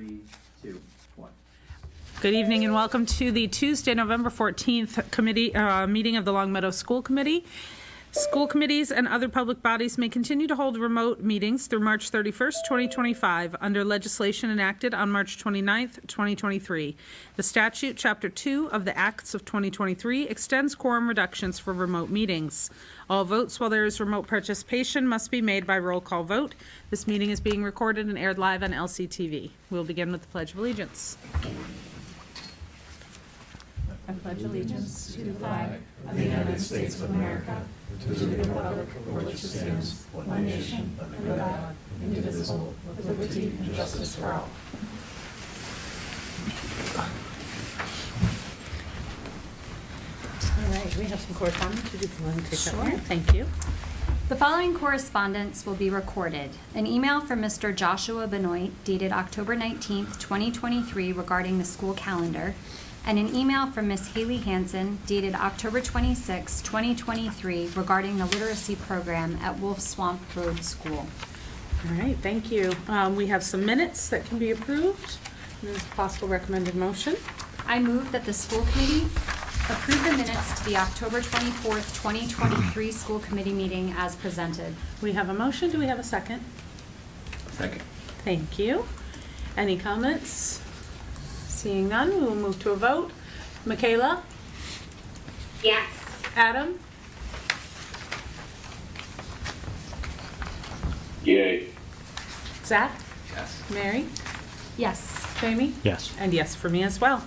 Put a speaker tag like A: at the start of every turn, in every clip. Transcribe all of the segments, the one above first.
A: 3, 2, 1.
B: Good evening and welcome to the Tuesday, November 14th committee meeting of the Long Meadow School Committee. School committees and other public bodies may continue to hold remote meetings through March 31st, 2025, under legislation enacted on March 29th, 2023. The statute, Chapter 2 of the Acts of 2023, extends quorum reductions for remote meetings. All votes while there is remote participation must be made by roll call vote. This meeting is being recorded and aired live on LCTV. We'll begin with the Pledge of Allegiance. I pledge allegiance to the flag of the United States of America, to the republic for which it stands, one nation, under God, indivisible, with liberty and justice for all. All right, we have some correspondence. Would you want to take that one? Thank you.
C: The following correspondence will be recorded. An email from Mr. Joshua Benoit dated October 19th, 2023 regarding the school calendar, and an email from Ms. Haley Hansen dated October 26, 2023 regarding the literacy program at Wolf Swamp Road School.
B: All right, thank you. We have some minutes that can be approved. There's a possible recommended motion.
C: I move that the school committee approve the minutes to the October 24th, 2023 school committee meeting as presented.
B: We have a motion. Do we have a second?
A: Second.
B: Thank you. Any comments? Seeing none, we will move to a vote. Michaela?
D: Yes.
B: Adam?
E: Yay.
B: Zach?
A: Yes.
B: Mary?
C: Yes.
B: Jamie?
F: Yes.
B: And yes for me as well.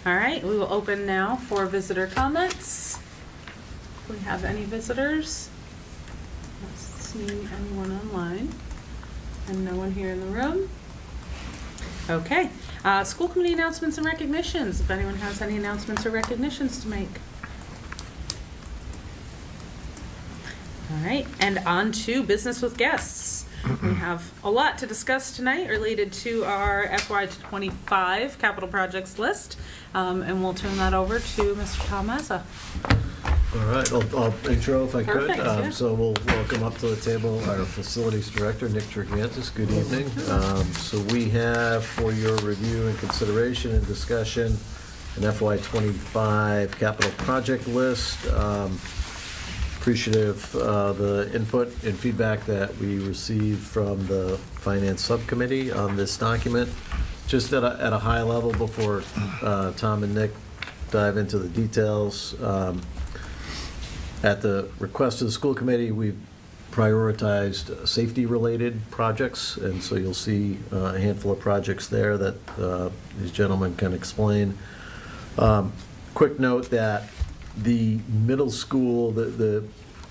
B: All right, we will open now for visitor comments. Do we have any visitors? Not seeing anyone online. And no one here in the room. Okay, school committee announcements and recognitions. If anyone has any announcements or recognitions to make. All right, and on to business with guests. We have a lot to discuss tonight related to our FY25 capital projects list, and we'll turn that over to Mr. Palmazza.
G: All right, I'll intro if I could.
B: Perfect, yeah.
G: So we'll welcome up to the table our Facilities Director, Nick Trigantis. Good evening. So we have for your review and consideration and discussion an FY25 capital project list. Appreciative the input and feedback that we received from the Finance Subcommittee on this document. Just at a high level before Tom and Nick dive into the details. At the request of the school committee, we've prioritized safety-related projects, and so you'll see a handful of projects there that these gentlemen can explain. Quick note that the middle school, the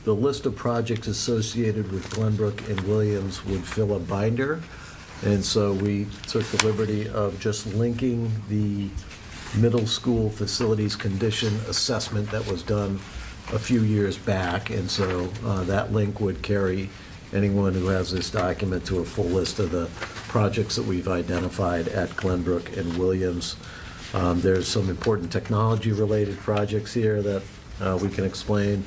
G: list of projects associated with Glenbrook and Williams would fill a binder, and so we took the liberty of just linking the middle school facilities condition assessment that was done a few years back, and so that link would carry anyone who has this document to a full list of the projects that we've identified at Glenbrook and Williams. There's some important technology-related projects here that we can explain,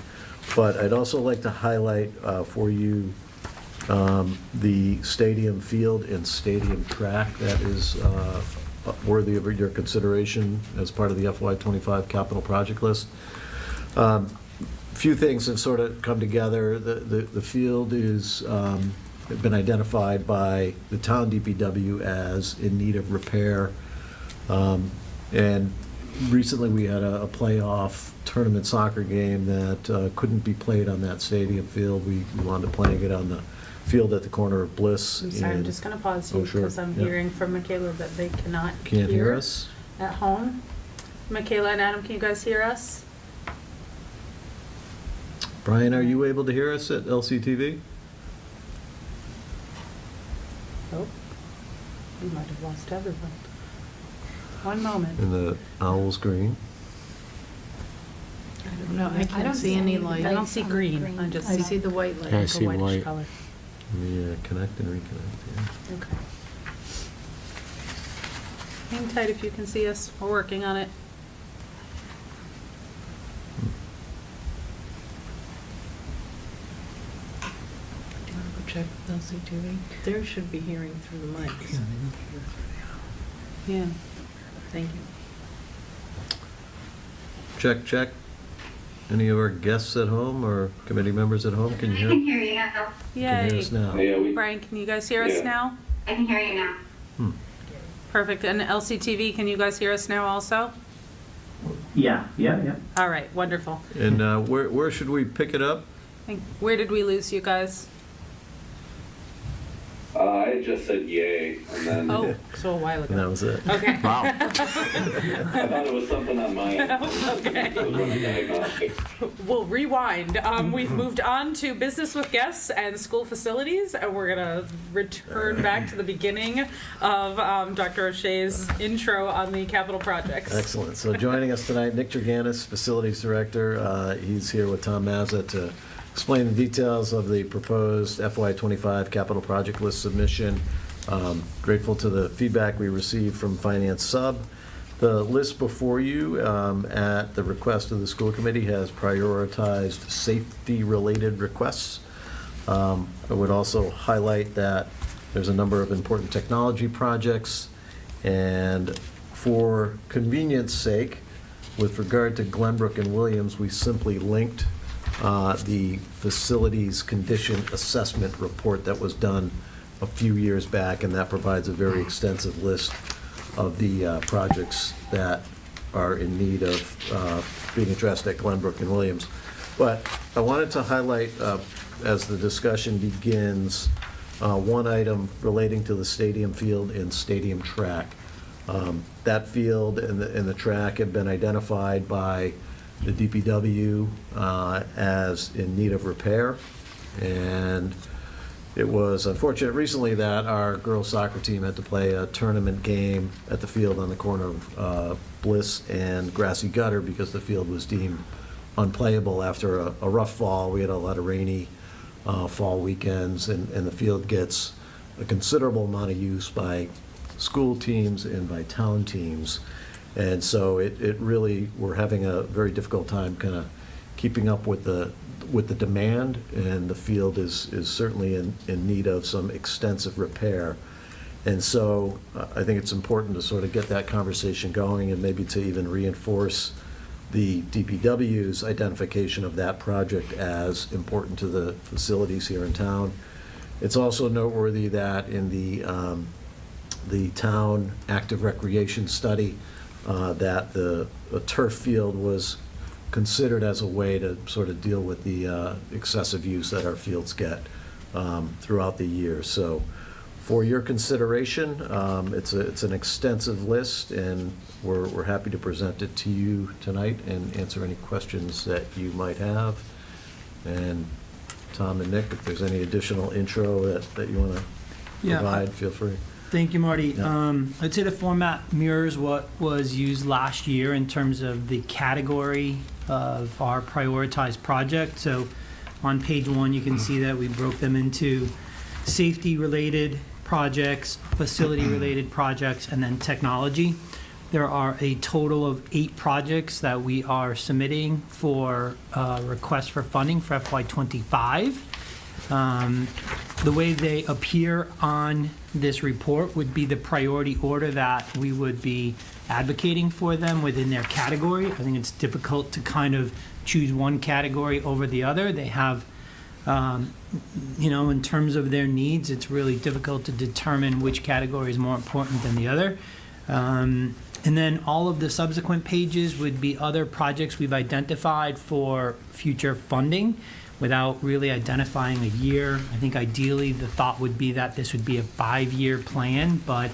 G: but I'd also like to highlight for you the stadium field and stadium track that is worthy of your consideration as part of the FY25 capital project list. Few things have sort of come together. The field is been identified by the town DPW as in need of repair. And recently we had a playoff tournament soccer game that couldn't be played on that stadium field. We wound up playing it on the field at the corner of Bliss.
B: I'm sorry, I'm just going to pause you
G: Oh, sure.
B: because I'm
G: Yeah.
B: hearing from Michaela that they cannot
G: Can't hear us?
B: at home. Michaela and Adam, can you guys hear us?
G: Brian, are you able to hear us at LCTV?
B: Oh, we might have lost everyone. One moment.
G: In the Owl's Green?
H: No, I can't see any light.
B: I don't see green. I just
H: I
B: see
H: see the white light.
F: Yeah, I
B: like a
F: see
B: whitish
F: white.
B: color.
G: Yeah, connect and reconnect.
B: Okay. Hang tight if you can see us. We're working on it.
H: Do you want to go check LCTV? There should be hearing through the mics.
B: Yeah. Thank you.
G: Check, check. Any of our guests at home or committee members at home, can you
D: I
G: hear,
D: can hear you now.
G: can you hear
B: Yay.
G: us now?
E: Yeah, we,
B: Brian, can you guys hear us
E: Yeah.
B: now?
D: I can hear you now.
B: Perfect. And LCTV, can you guys hear us now also?
A: Yeah, yeah, yeah.
B: All right, wonderful.
G: And where should we pick it up?
B: Where did we lose you guys?
E: I just said yay, and then
B: Oh, so a while
G: And that
B: ago.
G: was it.
B: Okay.
G: Wow.
E: I thought it was something on my end.
B: Okay.
E: It was running diagnostics.
B: We'll rewind. We've moved on to business with guests and school facilities, and we're gonna return back to the beginning of Dr. O'Shea's intro on the capital projects.
G: Excellent. So joining us tonight, Nick Jurganis, Facilities Director. He's here with Tom Mazza to explain the details of the proposed FY25 capital project list submission. Grateful to the feedback we received from Finance Sub. The list before you, at the request of the school committee, has prioritized safety-related requests. I would also highlight that there's a number of important technology projects, and for convenience sake, with regard to Glenbrook and Williams, we simply linked the facilities condition assessment report that was done a few years back, and that provides a very extensive list of the projects that are in need of being addressed at Glenbrook and Williams. But I wanted to highlight, as the discussion begins, one item relating to the stadium field and stadium track. That field and the track have been identified by the DPW as in need of repair. And it was unfortunate recently that our girls soccer team had to play a tournament game at the field on the corner of Bliss and Grassy Gutter because the field was deemed unplayable after a rough fall. We had a lot of rainy fall weekends, and the field gets a considerable amount of use by school teams and by town teams. And so it really, we're having a very difficult time kind of keeping up with the demand, and the field is certainly in need of some extensive repair. And so I think it's important to sort of get that conversation going, and maybe to even reinforce the DPW's identification of that project as important to the facilities here in town. It's also noteworthy that in the town active recreation study, that the turf field was considered as a way to sort of deal with the excessive use that our fields get throughout the year. So for your consideration, it's an extensive list, and we're happy to present it to you tonight and answer any questions that you might have. And Tom and Nick, if there's any additional intro that you want to provide, feel free.
F: Thank you, Marty.
G: Yeah.
F: I'd say the format mirrors what was used last year in terms of the category of our prioritized project. So on page 1, you can see that we broke them into safety-related projects, facility-related projects, and then technology. There are a total of 8 projects that we are submitting for request for funding for FY25. The way they appear on this report would be the priority order that we would be advocating for them within their category. I think it's difficult to kind of choose one category over the other. They have, in terms of their needs, it's really difficult to determine which category is more important than the other. And then all of the subsequent pages would be other projects we've identified for future funding without really identifying a year. I think ideally the thought would be that this would be a 5-year plan, but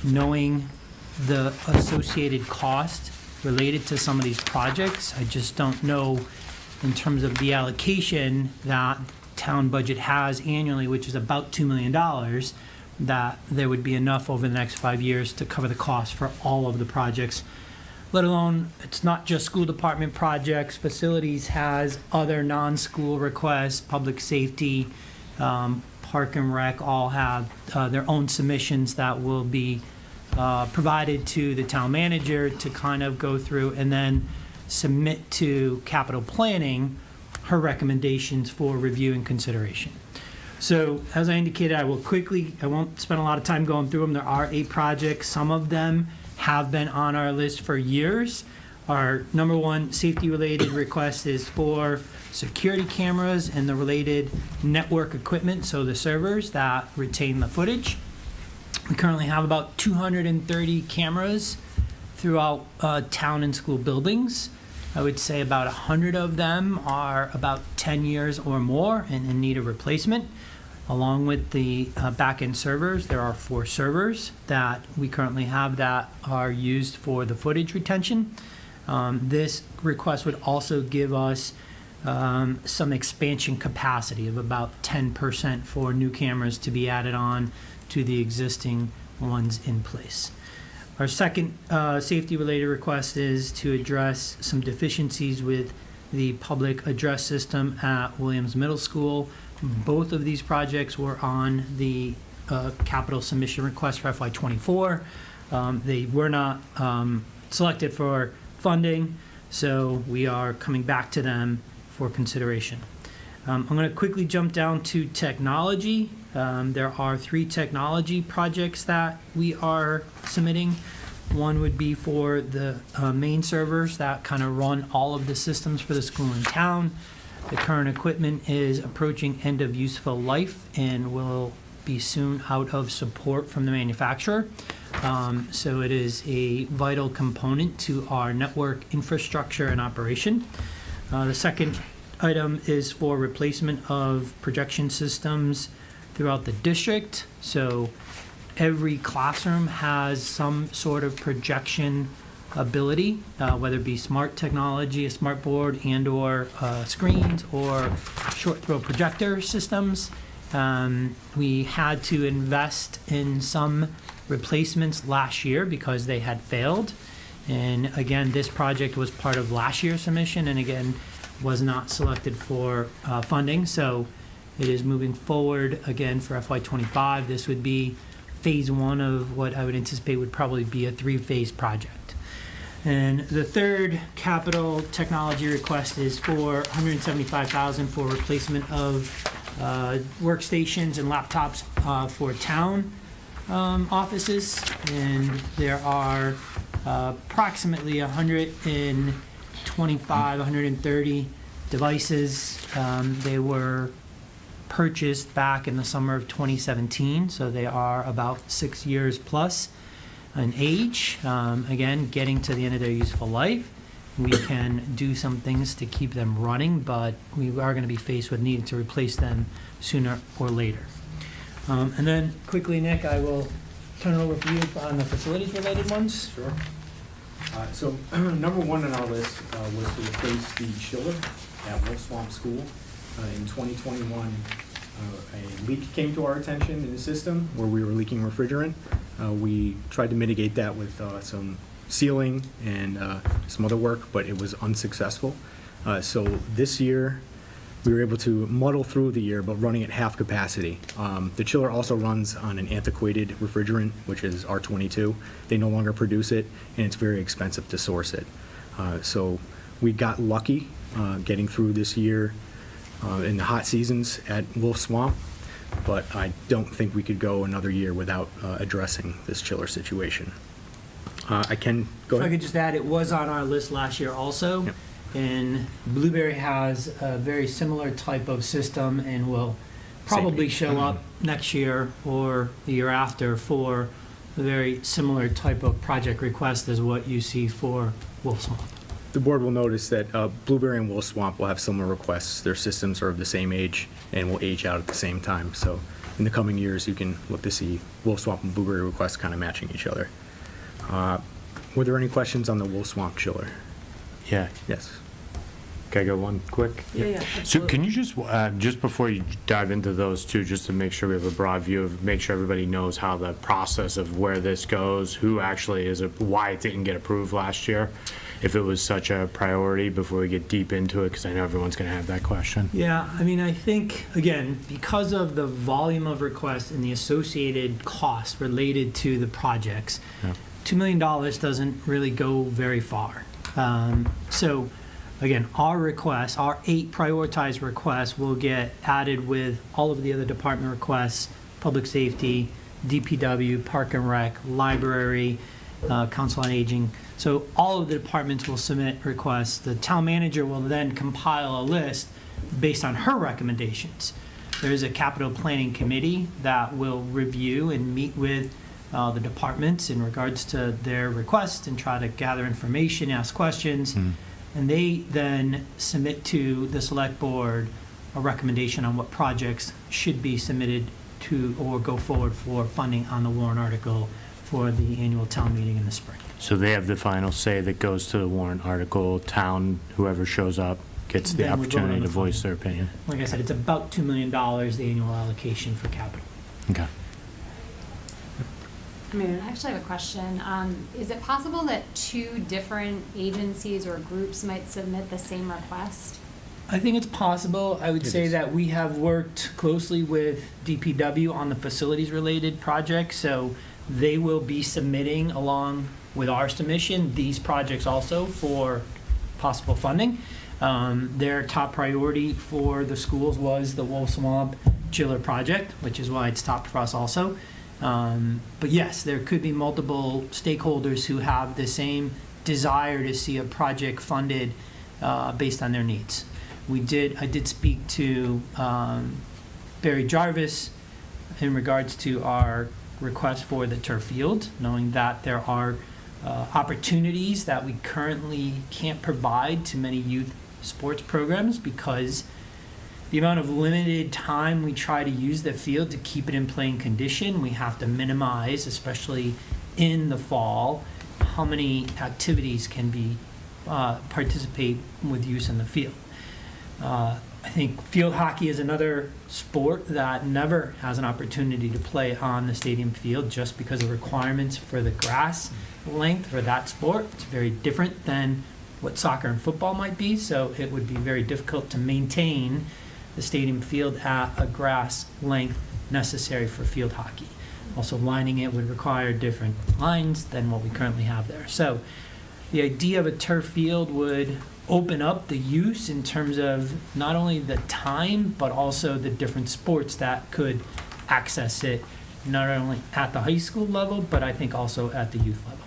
F: knowing the associated cost related to some of these projects, I just don't know in terms of the allocation that town budget has annually, which is about $2 million, that there would be enough over the next 5 years to cover the cost for all of the projects. Let alone, it's not just school department projects. Facilities has other non-school requests, public safety, park and rec all have their own submissions that will be provided to the town manager to kind of go through and then submit to capital planning her recommendations for review and consideration. So as I indicated, I won't spend a lot of time going through them. There are 8 projects. Some of them have been on our list for years. Our number one safety-related request is for security cameras and the related network equipment, so the servers that retain the footage. We currently have about 230 cameras throughout town and school buildings. I would say about 100 of them are about 10 years or more and in need of replacement. Along with the back-end servers, there are 4 servers that we currently have that are used for the footage retention. This request would also give us some expansion capacity of about 10% for new cameras to be added on to the existing ones in place. Our second safety-related request is to address some deficiencies with the public address system at Williams Middle School. Both of these projects were on the capital submission request for FY24. They were not selected for funding, so we are coming back to them for consideration. I'm going to quickly jump down to technology. There are 3 technology projects that we are submitting. One would be for the main servers that kind of run all of the systems for the school in town. The current equipment is approaching end of useful life and will be soon out of support from the manufacturer. So it is a vital component to our network infrastructure and operation. The second item is for replacement of projection systems throughout the district. So every classroom has some sort of projection ability, whether it be smart technology, a smart board, and or screens or short throw projector systems. We had to invest in some replacements last year because they had failed. And again, this project was part of last year's submission and again was not selected for funding. So it is moving forward again for FY25. This would be phase 1 of what I would anticipate would probably be a 3-phase project. And the third capital technology request is for $175,000 for replacement of workstations and laptops for town offices. And there are approximately 130 devices. They were purchased back in the summer of 2017, so they are about 6 years plus in age. Again, getting to the end of their useful life. We can do some things to keep them running, but we are going to be faced with needing to replace them sooner or later. And then quickly, Nick, I will turn it over for you on the facilities-related ones.
I: Sure. So number 1 on our list was to replace the chiller at Wolf Swamp School. In 2021, a leak came to our attention in the system where we were leaking refrigerant. We tried to mitigate that with some sealing and some other work, but it was unsuccessful. So this year, we were able to muddle through the year, but running at half capacity. The chiller also runs on an antiquated refrigerant, which is R22. They no longer produce it, and it's very expensive to source it. So we got lucky getting through this year in the hot seasons at Wolf Swamp, but I don't think we could go another year without addressing this chiller situation. I can go
F: If I
I: ahead.
F: could just add, it was on our list last year also.
I: Yep.
F: And Blueberry has a very similar type of system and will probably show up next year or the year after for a very similar type of project request as what you see for Wolf Swamp.
I: The board will notice that Blueberry and Wolf Swamp will have similar requests. Their systems are of the same age and will age out at the same time. So in the coming years, you can look to see Wolf Swamp and Blueberry requests kind of matching each other. Were there any questions on the Wolf Swamp chiller?
J: Yeah.
I: Yes.
J: Can I go one quick?
H: Yeah.
J: So can you just before you dive into those two, just to make sure we have a broad view of, make sure everybody knows how the process of where this goes, who actually is, why it didn't get approved last year, if it was such a priority, before we get deep into it, because I know everyone's going to have that question.
F: Yeah, I mean, I think, again, because of the volume of requests and the associated costs related to the projects,
J: Yeah.
F: $2 million doesn't really go very far. So again, our requests, our 8 prioritized requests will get added with all of the other department requests, public safety, DPW, Park and Rec, library, Council on Aging. So all of the departments will submit requests. The town manager will then compile a list based on her recommendations. There is a capital planning committee that will review and meet with the departments in regards to their requests and try to gather information, ask questions. And they then submit to the select board a recommendation on what projects should be submitted to or go forward for funding on the warrant article for the annual town meeting in the spring.
J: So they have the final say that goes to the warrant article, town, whoever shows up gets the
F: Then we vote on
J: opportunity
F: the
J: to voice
F: funding.
J: their opinion.
F: Like I said, it's about $2 million, the annual allocation for capital.
J: Okay.
C: I actually have a question. Is it possible that 2 different agencies or groups might submit the same request?
F: I think it's possible. I would
J: It
F: say
J: is.
F: that we have worked closely with DPW on the facilities-related projects, so they will be submitting along with our submission these projects also for possible funding. Their top priority for the schools was the Wolf Swamp Chiller project, which is why it's top for us also. But yes, there could be multiple stakeholders who have the same desire to see a project funded based on their needs. I did speak to Barry Jarvis in regards to our request for the turf field, knowing that there are opportunities that we currently can't provide to many youth sports programs because the amount of limited time we try to use the field to keep it in playing condition, we have to minimize, especially in the fall, how many activities can be participate with use in the field. I think field hockey is another sport that never has an opportunity to play on the stadium field just because of requirements for the grass length for that sport. It's very different than what soccer and football might be, so it would be very difficult to maintain the stadium field at a grass length necessary for field hockey. Also, lining it would require different lines than what we currently have there. So the idea of a turf field would open up the use in terms of not only the time, but also the different sports that could access it, not only at the high school level, but I think also at the youth level.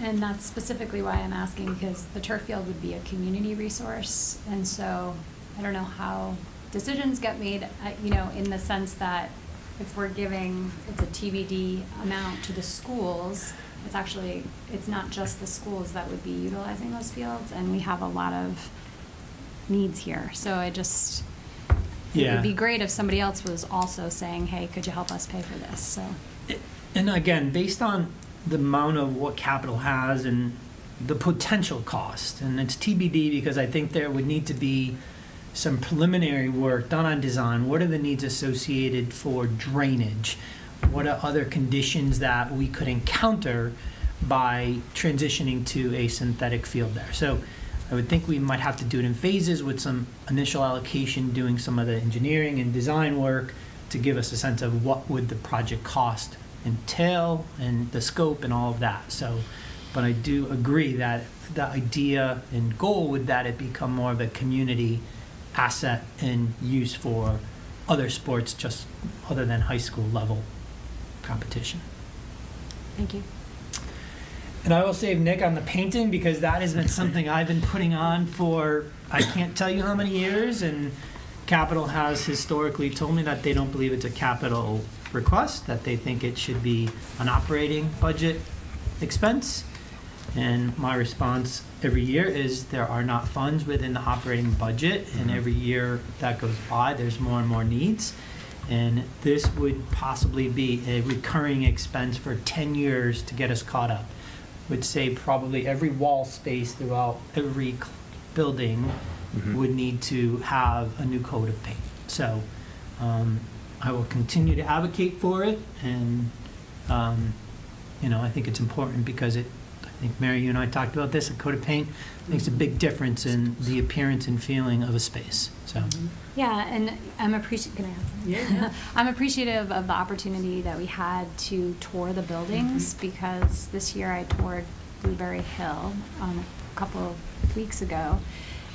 C: And that's specifically why I'm asking, because the turf field would be a community resource, and so I don't know how decisions get made, in the sense that if we're giving, it's a TBD amount to the schools, it's not just the schools that would be utilizing those fields, and we have a lot of needs here. So it would be great if somebody else was also saying, hey, could you help us pay for this? So.
F: And again, based on the amount of what capital has and the potential cost, and it's TBD because I think there would need to be some preliminary work done on design. What are the needs associated for drainage? What are other conditions that we could encounter by transitioning to a synthetic field there? So I would think we might have to do it in phases with some initial allocation, doing some of the engineering and design work to give us a sense of what would the project cost entail and the scope and all of that. So, but I do agree that the idea and goal would that it become more of a community asset and use for other sports just other than high school level competition.
C: Thank you.
F: And I will save Nick on the painting because that has been something I've been putting on for I can't tell you how many years, and Capital has historically told me that they don't believe it's a capital request, that they think it should be an operating budget expense. And my response every year is there are not funds within the operating budget, and every year that goes by, there's more and more needs. And this would possibly be a recurring expense for 10 years to get us caught up. Would say probably every wall space throughout every building would need to have a new coat of paint. So I will continue to advocate for it, and I think it's important because I think Mary, you and I talked about this. A coat of paint makes a big difference in the appearance and feeling of a space. So.
C: Yeah, and I'm appreciative of the opportunity that we had to tour the buildings, because this year I toured Blueberry Hill a couple of weeks ago,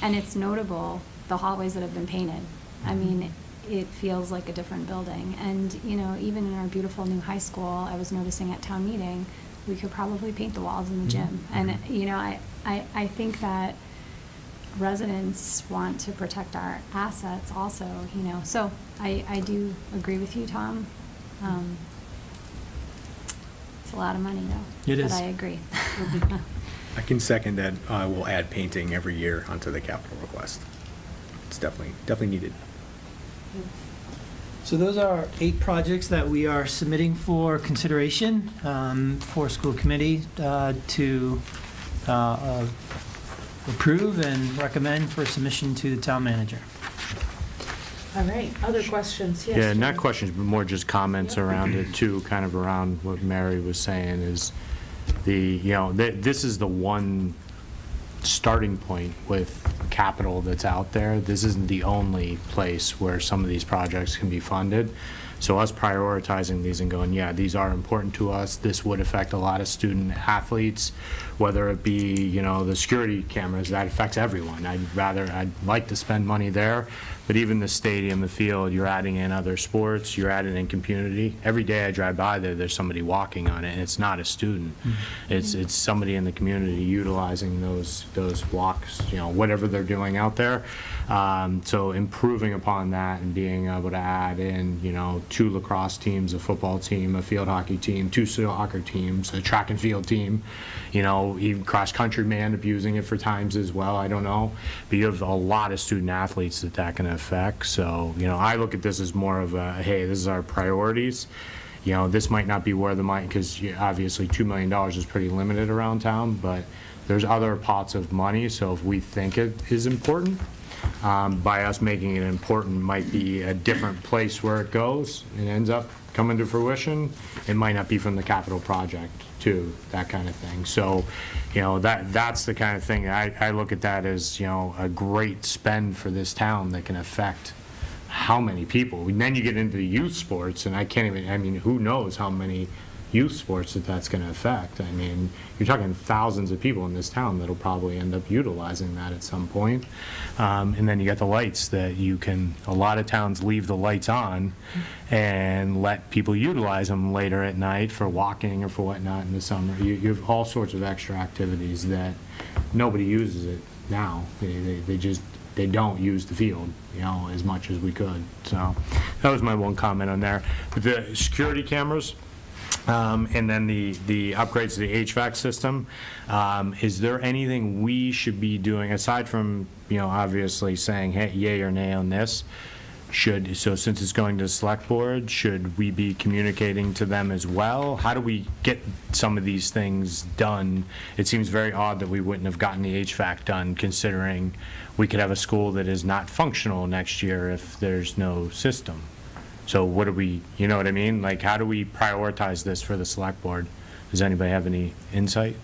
C: And it's notable, the hallways that have been painted. I mean, it feels like a different building. And, you know, even in our beautiful new high school, I was noticing at town meeting, we could probably paint the walls in the gym. And, you know, I think that residents want to protect our assets also, you know. So I do agree with you, Tom. It's a lot of money, though.
F: It is.
C: But I agree.
K: I can second that. We'll add painting every year onto the capital request. It's definitely needed.
F: So those are 8 projects that we are submitting for consideration for school committee to approve and recommend for submission to the town manager.
B: All right, other questions? Yes,
J: Yeah, not
B: Jim.
J: questions, but more just comments around it too, kind of around what Mary was saying is this is the one starting point with capital that's out there. This isn't the only place where some of these projects can be funded. So us prioritizing these and going, yeah, these are important to us. This would affect a lot of student athletes, whether it be, the security cameras, that affects everyone. I'd like to spend money there, but even the stadium, the field, you're adding in other sports, you're adding in community. Every day I drive by there's somebody walking on it, and it's not a student. It's somebody in the community utilizing those walks, whatever they're doing out there. So improving upon that and being able to add in, 2 lacrosse teams, a football team, a field hockey team, 2 soccer teams, a track and field team, even cross-country man abusing it for times as well, I don't know. But you have a lot of student athletes that can affect. So, I look at this as more of a, hey, this is our priorities. This might not be where the money, because obviously $2 million is pretty limited around town, but there's other pots of money. So if we think it is important, by us making it important might be a different place where it goes and ends up coming to fruition. It might not be from the capital project too, that kind of thing. So, that's the kind of thing I look at that as, a great spend for this town that can affect how many people. And then you get into the youth sports, and who knows how many youth sports that's going to affect. You're talking thousands of people in this town that'll probably end up utilizing that at some point. And then you got the lights that a lot of towns leave the lights on and let people utilize them later at night for walking or for whatnot in the summer. You have all sorts of extra activities that nobody uses it now. They don't use the field, as much as we could. So that was my one comment on there. But the security cameras, and then the upgrades to the HVAC system, is there anything we should be doing, aside from, obviously saying, hey, yay or nay on this? So since it's going to the select board, should we be communicating to them as well? How do we get some of these things done? It seems very odd that we wouldn't have gotten the HVAC done, considering we could have a school that is not functional next year if there's no system. So what do we, you know what I mean? Like, how do we prioritize this for the select board? Does anybody have any insight?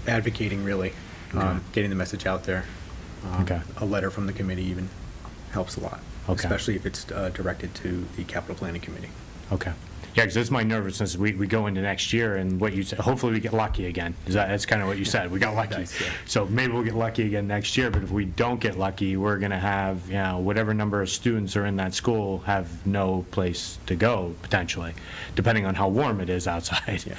K: Advocating, really, getting the message out there.
J: Okay.
K: A letter from the committee even helps a lot,
J: Okay.
K: especially if it's directed to the capital planning committee.
J: Okay. Yeah, because that's my nervousness. We go into next year, and what you said, hopefully we get lucky again. That's kind of what you said. We got lucky.
K: Nice, yeah.
J: So maybe we'll get lucky again next year, but if we don't get lucky, we're going to have, whatever number of students are in that school have no place to go, potentially, depending on how warm it is outside.
K: Yeah.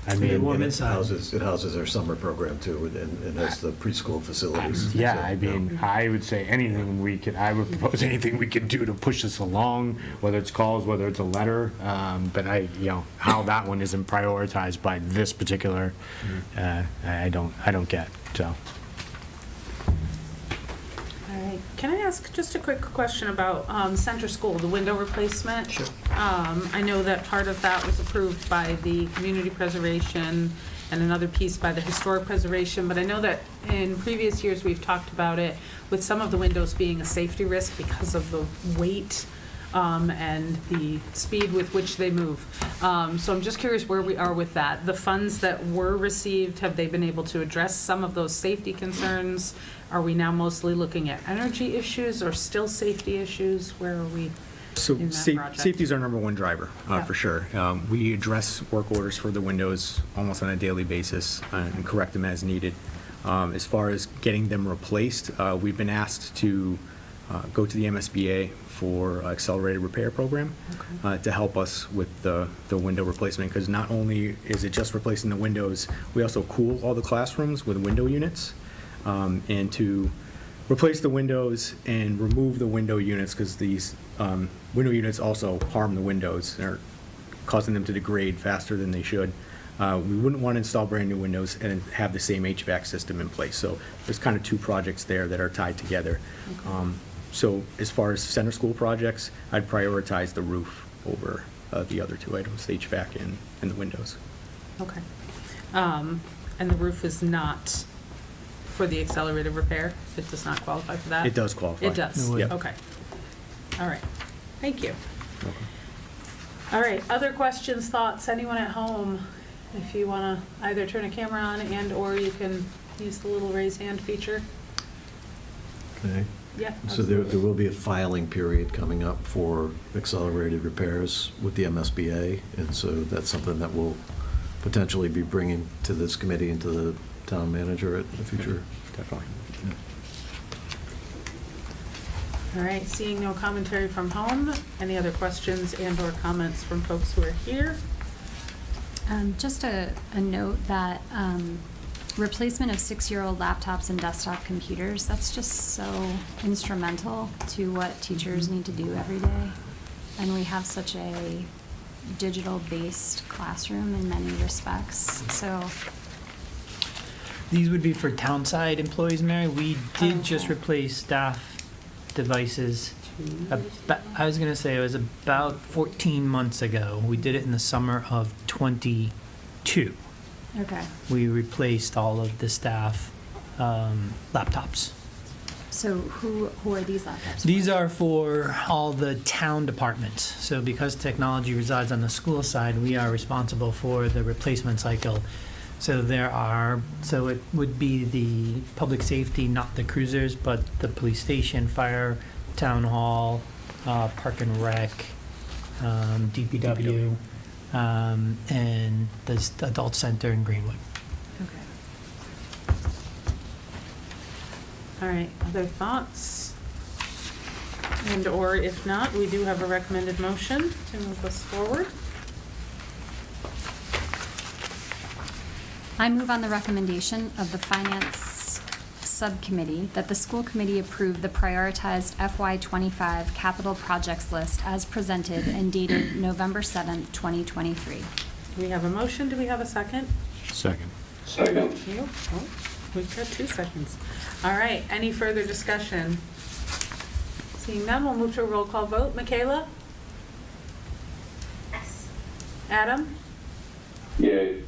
G: And
F: warm
G: it
F: inside.
G: houses our summer program too, and has the preschool facilities.
J: Yeah,
G: So,
J: I would say I would propose anything we could do to push this along, whether it's calls, whether it's a letter, but how that one isn't prioritized by this particular, I don't get, so.
B: All right, can I ask just a quick question about Center School, the window replacement? Sure. I know that part of that was approved by the community preservation and another piece by the historic preservation, but I know that in previous years, we've talked about it with some of the windows being a safety risk because of the weight and the speed with which they move. So I'm just curious where we are with that. The funds that were received, have they been able to address some of those safety concerns? Are we now mostly looking at energy issues or still safety issues? Where are we
K: So
B: in that project?
K: safety is our number one driver,
B: Yeah.
K: for sure. We address work orders for the windows almost on a daily basis and correct them as needed. As far as getting them replaced, we've been asked to go to the MSBA for accelerated repair program to help us with the window replacement, because not only is it just replacing the windows, we also cool all the classrooms with window units, and to replace the windows and remove the window units, because these window units also harm the windows. They're causing them to degrade faster than they should. We wouldn't want to install brand new windows and have the same HVAC system in place. So there's kind of two projects there that are tied together. So as far as center school projects, I'd prioritize the roof over the other two items, the HVAC and the windows.
B: Okay. And the roof is not for the accelerated repair? It does not qualify for that?
K: It does qualify.
B: It does?
F: It would.
B: Okay. All right. Thank you.
K: Welcome.
B: All right, other questions, thoughts, anyone at home? If you want to either turn a camera on and/or you can use the little raise hand feature.
G: Okay.
B: Yeah.
G: So there will be a filing period coming up for accelerated repairs with the MSBA, and so that's something that we'll potentially be bringing to this committee and to the town manager at the future.
K: Definitely.
B: All right, seeing no commentary from home, any other questions and/or comments from folks who are here?
C: Just a note that replacement of 6-year-old laptops and desktop computers, that's just so instrumental to what teachers need to do every day. And we have such a digital-based classroom in many respects, so.
F: These would be for townside employees, Mary. We did just replace staff devices. I was going to say it was about 14 months ago. We did it in the summer of 22.
C: Okay.
F: We replaced all of the staff laptops.
C: So who are these laptops?
F: These are for all the town departments. So because technology resides on the school side, we are responsible for the replacement cycle. So it would be the public safety, not the cruisers, but the police station, fire, town hall, park and rec, DPW, and the adult center in Greenwood.
C: Okay.
B: All right, other thoughts? And/or if not, we do have a recommended motion to move us forward.
C: I move on the recommendation of the Finance Subcommittee that the school committee approve the prioritized FY25 capital projects list as presented and dated November 7th, 2023.
B: We have a motion, do we have a second?
J: Second.
E: Second.
B: Thank you. Oh, we've got 2 seconds. All right, any further discussion? Seeing none, we'll move to a roll call vote. Michaela?
D: Yes.
B: Adam?
E: Yay.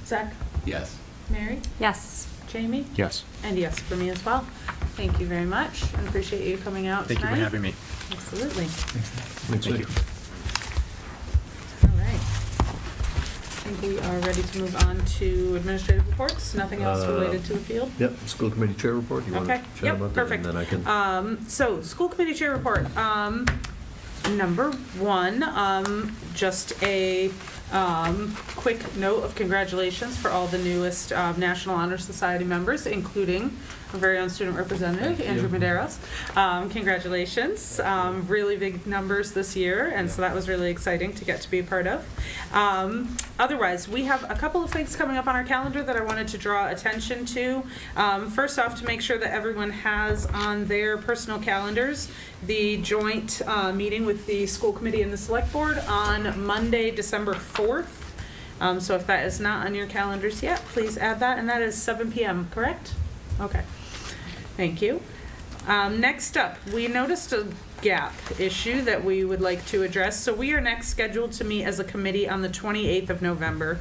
B: Zach?
K: Yes.
B: Mary?
C: Yes.
B: Jamie?
J: Yes.
B: And yes, for me as well. Thank you very much. I appreciate you coming out
K: Thank you
B: tonight.
K: for having me.
B: Absolutely.
G: Thanks,
K: Thank
G: Nick.
K: you.
B: All right. I think we are ready to move on to administrative reports. Nothing else related to the field?
G: Yep, school committee chair report. You want to
B: Okay,
G: chat
B: yep,
G: about that?
B: perfect.
G: And then I can.
B: So, school committee chair report. Number 1, just a quick note of congratulations for all the newest National Honor Society members, including our very own student representative, Andrew Medeiros. Congratulations. Really big numbers this year, and so that was really exciting to get to be a part of. Otherwise, we have a couple of things coming up on our calendar that I wanted to draw attention to. First off, to make sure that everyone has on their personal calendars the joint meeting with the school committee and the select board on Monday, December 4th. So if that is not on your calendars yet, please add that, and that is 7 p.m., correct? Okay, thank you. Next up, we noticed a gap issue that we would like to address. So we are next scheduled to meet as a committee on the 28th of November.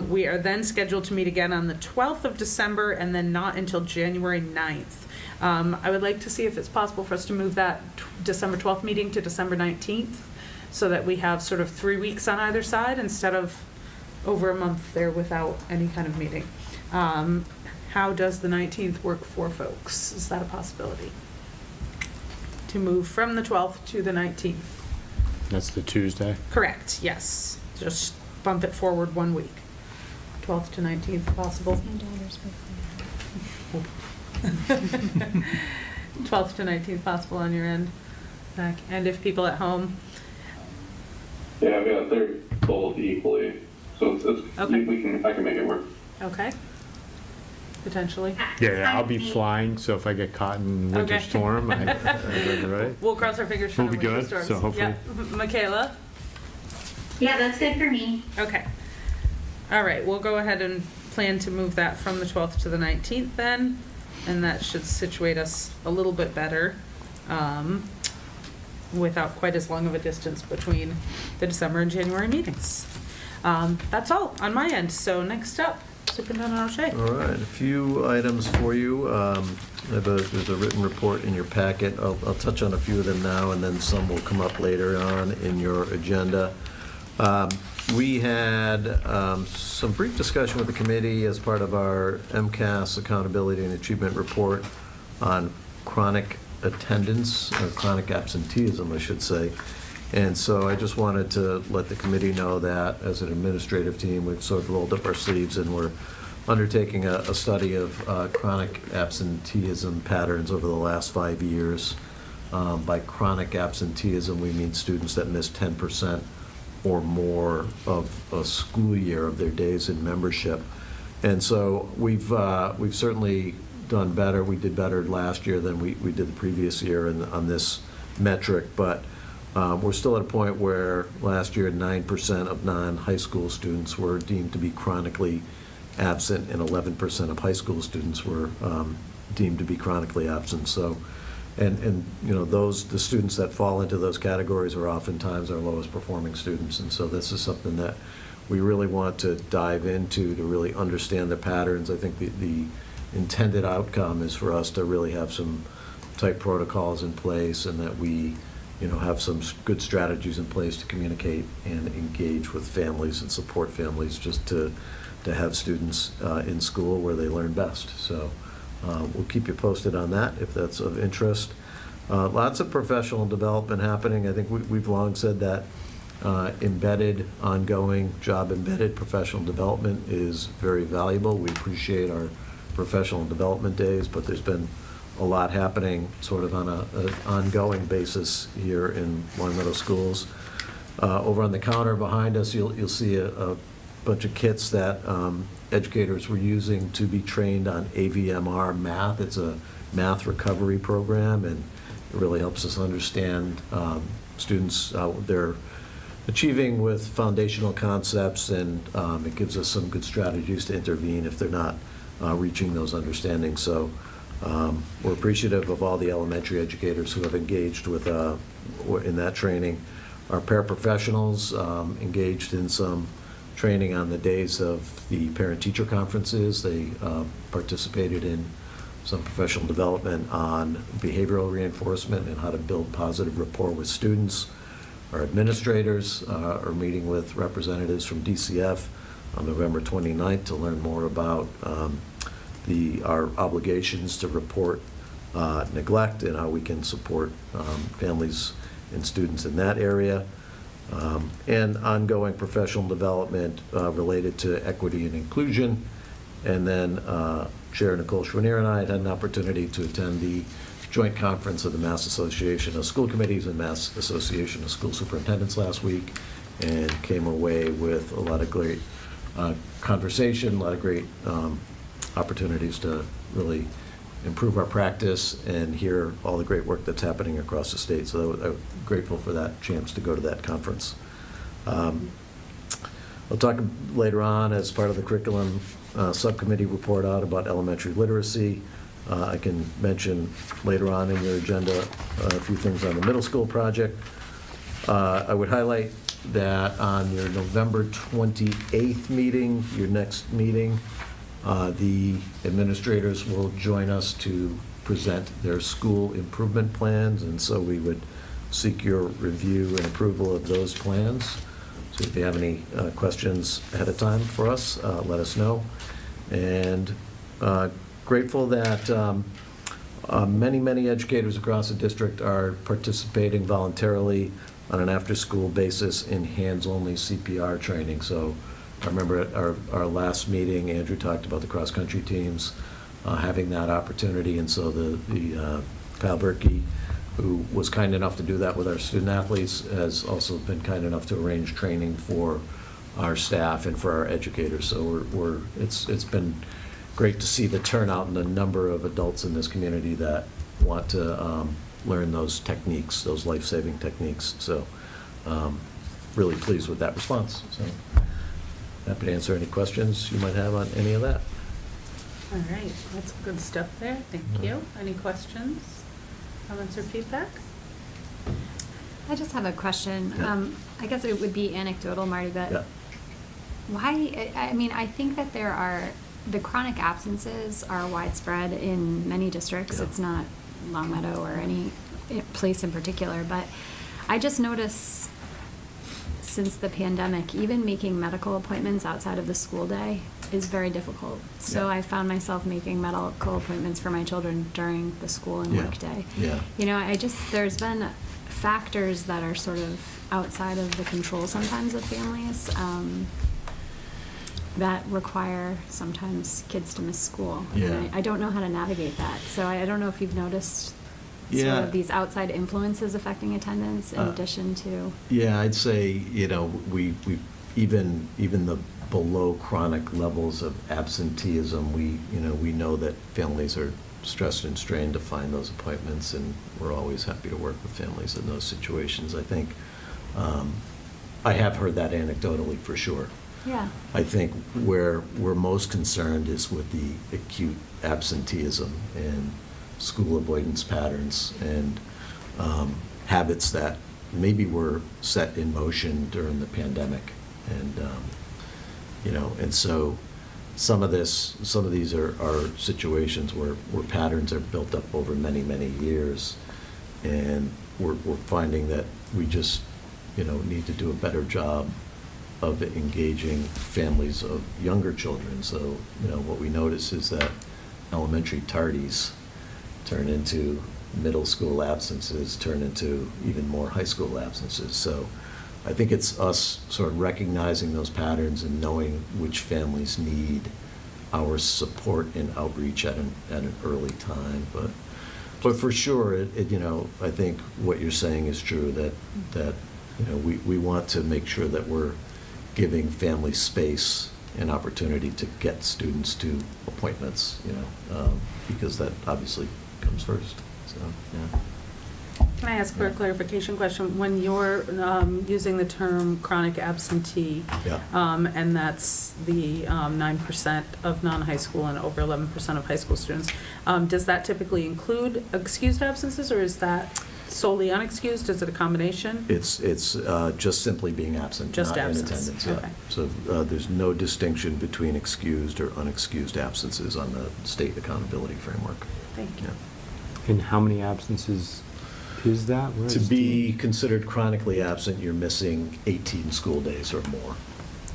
B: We are then scheduled to meet again on the 12th of December and then not until January 9th. I would like to see if it's possible for us to move that December 12th meeting to December 19th so that we have sort of 3 weeks on either side instead of over a month there without any kind of meeting. How does the 19th work for folks? Is that a possibility? To move from the 12th to the 19th?
J: That's the Tuesday.
B: Correct, yes. Just bump it forward 1 week. 12th to 19th possible. 12th to 19th possible on your end, Zach? And if people at home,
E: Yeah, yeah, they're both equally, so it's
B: Okay.
E: I can make it work.
B: okay? Potentially.
J: Yeah, I'll be flying, so if I get caught in winter
B: Okay.
J: storm, right?
B: We'll cross our fingers for
J: We'll
B: the
J: be
B: winter
J: good,
B: storms.
J: so hopefully-
B: Yep. Michaela?
D: Yeah, that's good for me.
B: Okay. All right, we'll go ahead and plan to move that from the 12th to the 19th then, and that should situate us a little bit better, without quite as long of a distance between the December and January meetings. That's all on my end, so next up, Superintendent O'Shea.
G: All right, a few items for you. There's a written report in your packet. I'll touch on a few of them now, and then some will come up later on in your agenda. We had some brief discussion with the committee as part of our MCAS Accountability and Achievement Report on chronic attendance, or chronic absenteeism, I should say. And so I just wanted to let the committee know that as an administrative team, we've sort of rolled up our sleeves and we're undertaking a study of chronic absenteeism patterns over the last 5 years. By chronic absenteeism, we mean students that miss 10% or more of a school year of their days in membership. And so we've certainly done better. We did better last year than we did the previous year on this metric, but we're still at a point where last year 9% of non-high school students were deemed to be chronically absent, and 11% of high school students were deemed to be chronically absent. So, and you know, the students that fall into those categories are oftentimes our lowest performing students, and so this is something that we really want to dive into to really understand the patterns. I think the intended outcome is for us to really have some tight protocols in place, and that we, you know, have some good strategies in place to communicate and engage with families and support families, just to have students in school where they learn best. So we'll keep you posted on that if that's of interest. Lots of professional development happening. I think we've long said that embedded, ongoing, job-embedded professional development is very valuable. We appreciate our professional development days, but there's been a lot happening sort of on an ongoing basis here in Long Meadow Schools. Over on the counter behind us, you'll see a bunch of kits that educators were using to be trained on AVMR math. It's a math recovery program, and it really helps us understand students, they're achieving with foundational concepts, and it gives us some good strategies to intervene if they're not reaching those understandings. So we're appreciative of all the elementary educators who have engaged with in that training. Our paraprofessionals engaged in some training on the days of the parent-teacher conferences. They participated in some professional development on behavioral reinforcement and how to build positive rapport with students. Our administrators are meeting with representatives from DCF on November 29th to learn more about our obligations to report neglect and how we can support families and students in that area. And ongoing professional development related to equity and inclusion. And then Chair Nicole Schwanier and I had an opportunity to attend the joint conference of the Mass Association of School Committees and Mass Association of School Superintendents last week, and came away with a lot of great conversation, a lot of great opportunities to really improve our practice and hear all the great work that's happening across the state. So I'm grateful for that chance to go to that conference. I'll talk later on as part of the curriculum subcommittee report out about elementary literacy. I can mention later on in your agenda a few things on the middle school project. I would highlight that on your November 28th meeting, your next meeting, the administrators will join us to present their school improvement plans, and so we would seek your review and approval of those plans. So if you have any questions ahead of time for us, let us know. And grateful that many educators across the district are participating voluntarily on an after-school basis in hands-only CPR training. So I remember at our last meeting, Andrew talked about the cross-country teams. having that opportunity. And so the Kyle Berkey, who was kind enough to do that with our student athletes, has also been kind enough to arrange training for our staff and for our educators. So it's been great to see the turnout and the number of adults in this community that want to learn those techniques, those life-saving techniques. So really pleased with that response. So happy to answer any questions you might have on any of that.
B: All right, that's good stuff there. Thank you. Any questions, comments, or feedback?
C: I just have a question.
G: Yeah.
C: I guess it would be anecdotal, Marty, but
G: Yeah.
C: why, I mean, I think that the chronic absences are widespread in many districts.
G: Yeah.
C: It's not Longmeadow or any place in particular, but I just notice since the pandemic, even making medical appointments outside of the school day is very difficult. So
G: Yeah.
C: I found myself making medical appointments for my children during the school and
G: Yeah.
C: work day.
G: Yeah.
C: You know, there's been factors that are sort of outside of the control sometimes of families, that require sometimes kids to miss school.
G: Yeah.
C: And I don't know how to navigate that. So I don't know if you've noticed sort
G: Yeah.
C: of these outside influences affecting attendance in addition to.
G: Yeah, I'd say, we even the below chronic levels of absenteeism, we know that families are stressed and strained to find those appointments, and we're always happy to work with families in those situations. I think, I have heard that anecdotally for sure.
C: Yeah.
G: I think where we're most concerned is with the acute absenteeism and school avoidance patterns and habits that maybe were set in motion during the pandemic. And, and so some of these are situations where patterns are built up over many, many years. And we're finding that we just, need to do a better job of engaging families of younger children. So, what we notice is that elementary tardies turn into middle school absences, turn into even more high school absences. So I think it's us sort of recognizing those patterns and knowing which families need our support and outreach at an early time. But for sure, I think what you're saying is true, that we want to make sure that we're giving families space and opportunity to get students to appointments, because that obviously comes first. So, yeah.
B: Can I ask for a clarification question? When you're using the term chronic absentee,
G: Yeah.
B: and that's the 9% of non-high school and over 11% of high school students, does that typically include excused absences, or is that solely unexcused? Is it a combination?
G: It's just simply being absent,
B: Just
G: not
B: absence.
G: in attendance. Yeah.
B: Okay.
G: So there's no distinction between excused or unexcused absences on the state accountability framework.
B: Thank you.
G: Yeah.
J: And how many absences is that? Where
G: To
J: is
G: be considered chronically absent, you're missing 18 school days or more.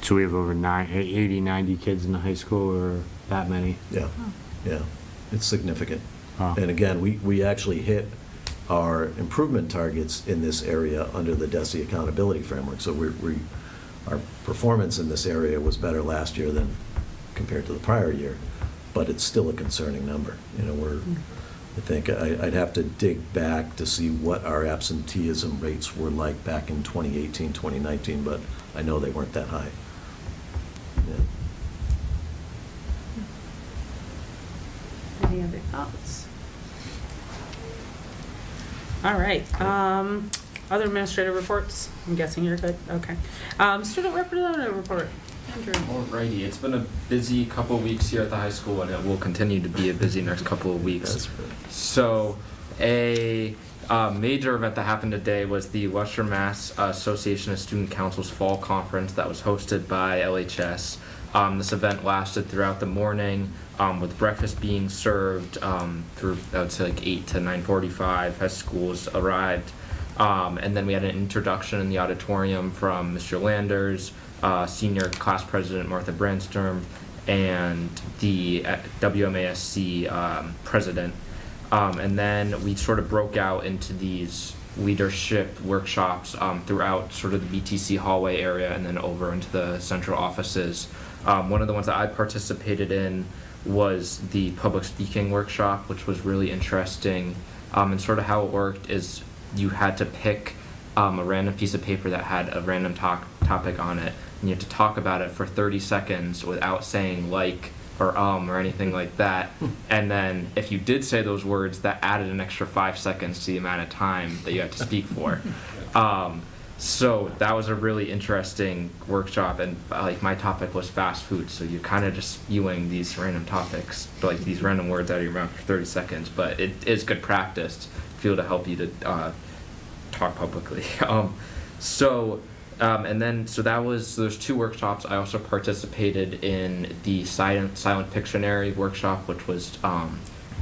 J: So we have over 80, 90 kids in the high school, or that many?
G: Yeah, yeah, it's significant.
J: Wow.
G: And again, we actually hit our improvement targets in this area under the DESE accountability framework. So our performance in this area was better last year than compared to the prior year, but it's still a concerning number. I think I'd have to dig back to see what our absenteeism rates were like back in 2018, 2019, but I know they weren't that high. Yeah.
B: Any other thoughts? All right. Other administrative reports? I'm guessing you're good. Okay. Student representative report. Andrew.
L: Alrighty, it's been a busy couple of weeks here at the high school, and it will continue to be a busy next couple of weeks.
G: That's right.
L: So, a major event that happened today was the Western Mass Association of Student Councils Fall Conference that was hosted by LHS. This event lasted throughout the morning, with breakfast being served through, I would say, like 8 to 9:45 as schools arrived. And then we had an introduction in the auditorium from Mr. Landers, Senior Class President Martha Brandstorm, and the WMASC President. And then we sort of broke out into these leadership workshops throughout sort of the BTC hallway area and then over into the central offices. One of the ones that I participated in was the public speaking workshop, which was really interesting. And sort of how it worked is you had to pick a random piece of paper that had a random topic on it, and you had to talk about it for 30 seconds without saying like or anything like that. And then if you did say those words, that added an extra 5 seconds to the amount of time that you had to speak for. So that was a really interesting workshop, and like my topic was fast food, so you're kind of just spewing these random topics, like these random words out of your mouth for 30 seconds, but it is good practice to be able to help you to talk publicly. So that was those 2 workshops. I also participated in the silent Pictionary workshop, which was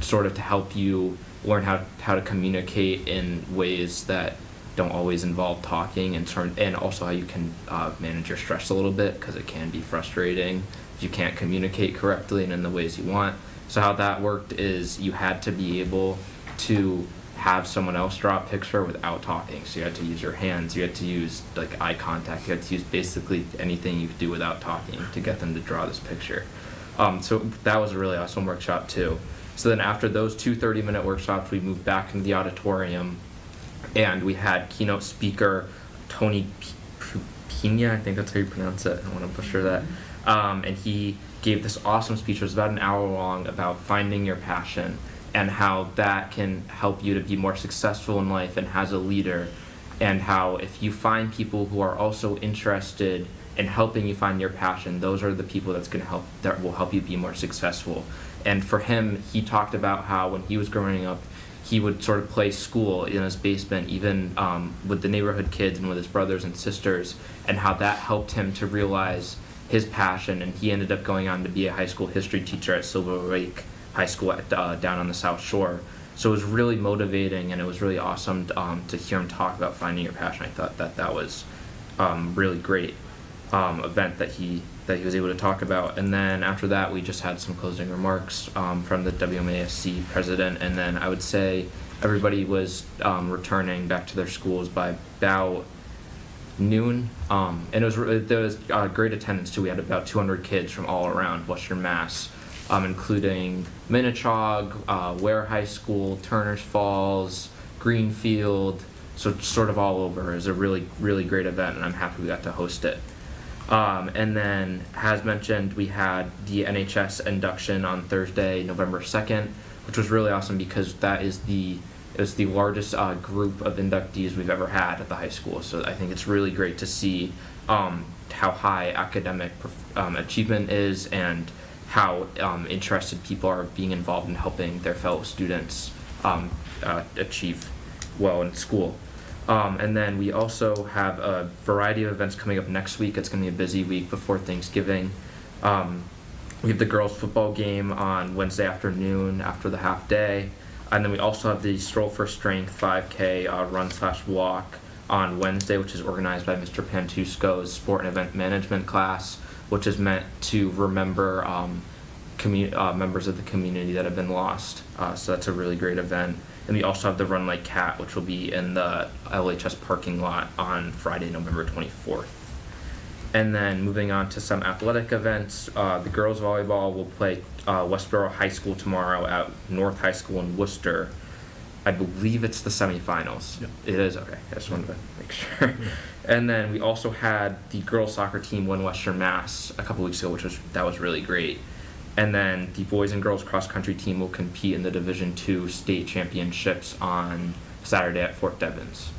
L: sort of to help you learn how to communicate in ways that don't always involve talking, and also how you can manage your stress a little bit, because it can be frustrating if you can't communicate correctly and in the ways you want. So how that worked is you had to be able to have someone else draw a picture without talking. So you had to use your hands, you had to use like eye contact, you had to use basically anything you could do without talking to get them to draw this picture. So that was a really awesome workshop too. So then after those 2 30-minute workshops, we moved back into the auditorium, and we had keynote speaker Tony Pina, I think that's how you pronounce it, I don't want to butcher that. And he gave this awesome speech. It was about an hour long, about finding your passion and how that can help you to be more successful in life and as a leader, and how if you find people who are also interested in helping you find your passion, those are the people that will help you be more successful. And for him, he talked about how when he was growing up, he would sort of play school in his basement, even with the neighborhood kids and with his brothers and sisters, and how that helped him to realize his passion. And he ended up going on to be a high school history teacher at Silver Lake High School down on the South Shore. So it was really motivating, and it was really awesome to hear him talk about finding your passion. I thought that was really great event that he was able to talk about. And then after that, we just had some closing remarks from the WMASC president, and then I would say everybody was returning back to their schools by about noon, and there was great attendance too. We had about 200 kids from all around Western Mass, including Minnechaug, Ware High School, Turners Falls, Greenfield, so sort of all over. It was a really, really great event, and I'm happy we got to host it. And then, as mentioned, we had the NHS induction on Thursday, November 2nd, which was really awesome because it was the largest group of inductees we've ever had at the high school. So I think it's really great to see how high academic achievement is, and how interested people are being involved in helping their fellow students achieve well in school. And then we also have a variety of events coming up next week. It's going to be a busy week before Thanksgiving. We have the girls' football game on Wednesday afternoon after the half day. And then we also have the Stroll for Strength 5K run/walk on Wednesday, which is organized by Mr. Pantusco's sport and event management class, which is meant to remember members of the community that have been lost. So that's a really great event. And we also have the Run Like Cat, which will be in the LHS parking lot on Friday, November 24th. And then moving on to some athletic events, the girls volleyball will play Westboro High School tomorrow at North High School in Worcester. I believe it's the semifinals.
G: Yep.
L: It is? Okay, I just wanted to make sure. And then we also had the girls soccer team win Western Mass a couple weeks ago, that was really great. And then the boys and girls cross country team will compete in the Division II state championships on Saturday at Fort Devens.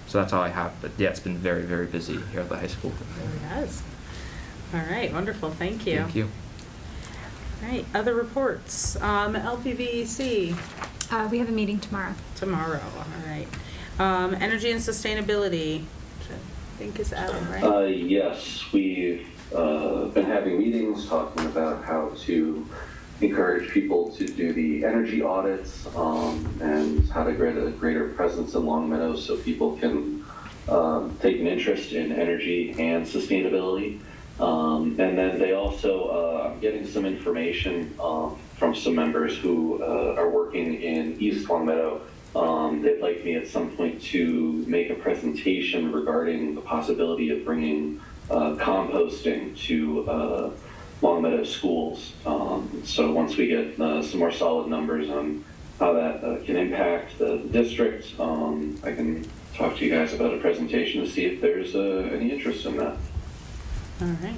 L: So that's all I have. But yeah, it's been very, very busy here at the high school.
B: It has. All right, wonderful. Thank you.
L: Thank you.
B: All right, other reports. LPVEC.
C: We have a meeting tomorrow.
B: Tomorrow, all right. Energy and sustainability, which I think is Adam, right?
E: Yes, we've been having meetings talking about how to encourage people to do the energy audits and how to create a greater presence in Long Meadow so people can take an interest in energy and sustainability. And then they also, I'm getting some information from some members who are working in East Long Meadow. They'd like me at some point to make a presentation regarding the possibility of bringing composting to Longmeadow schools. So once we get some more solid numbers on how that can impact the district, I can talk to you guys about a presentation to see if there's any interest in that.
B: All right.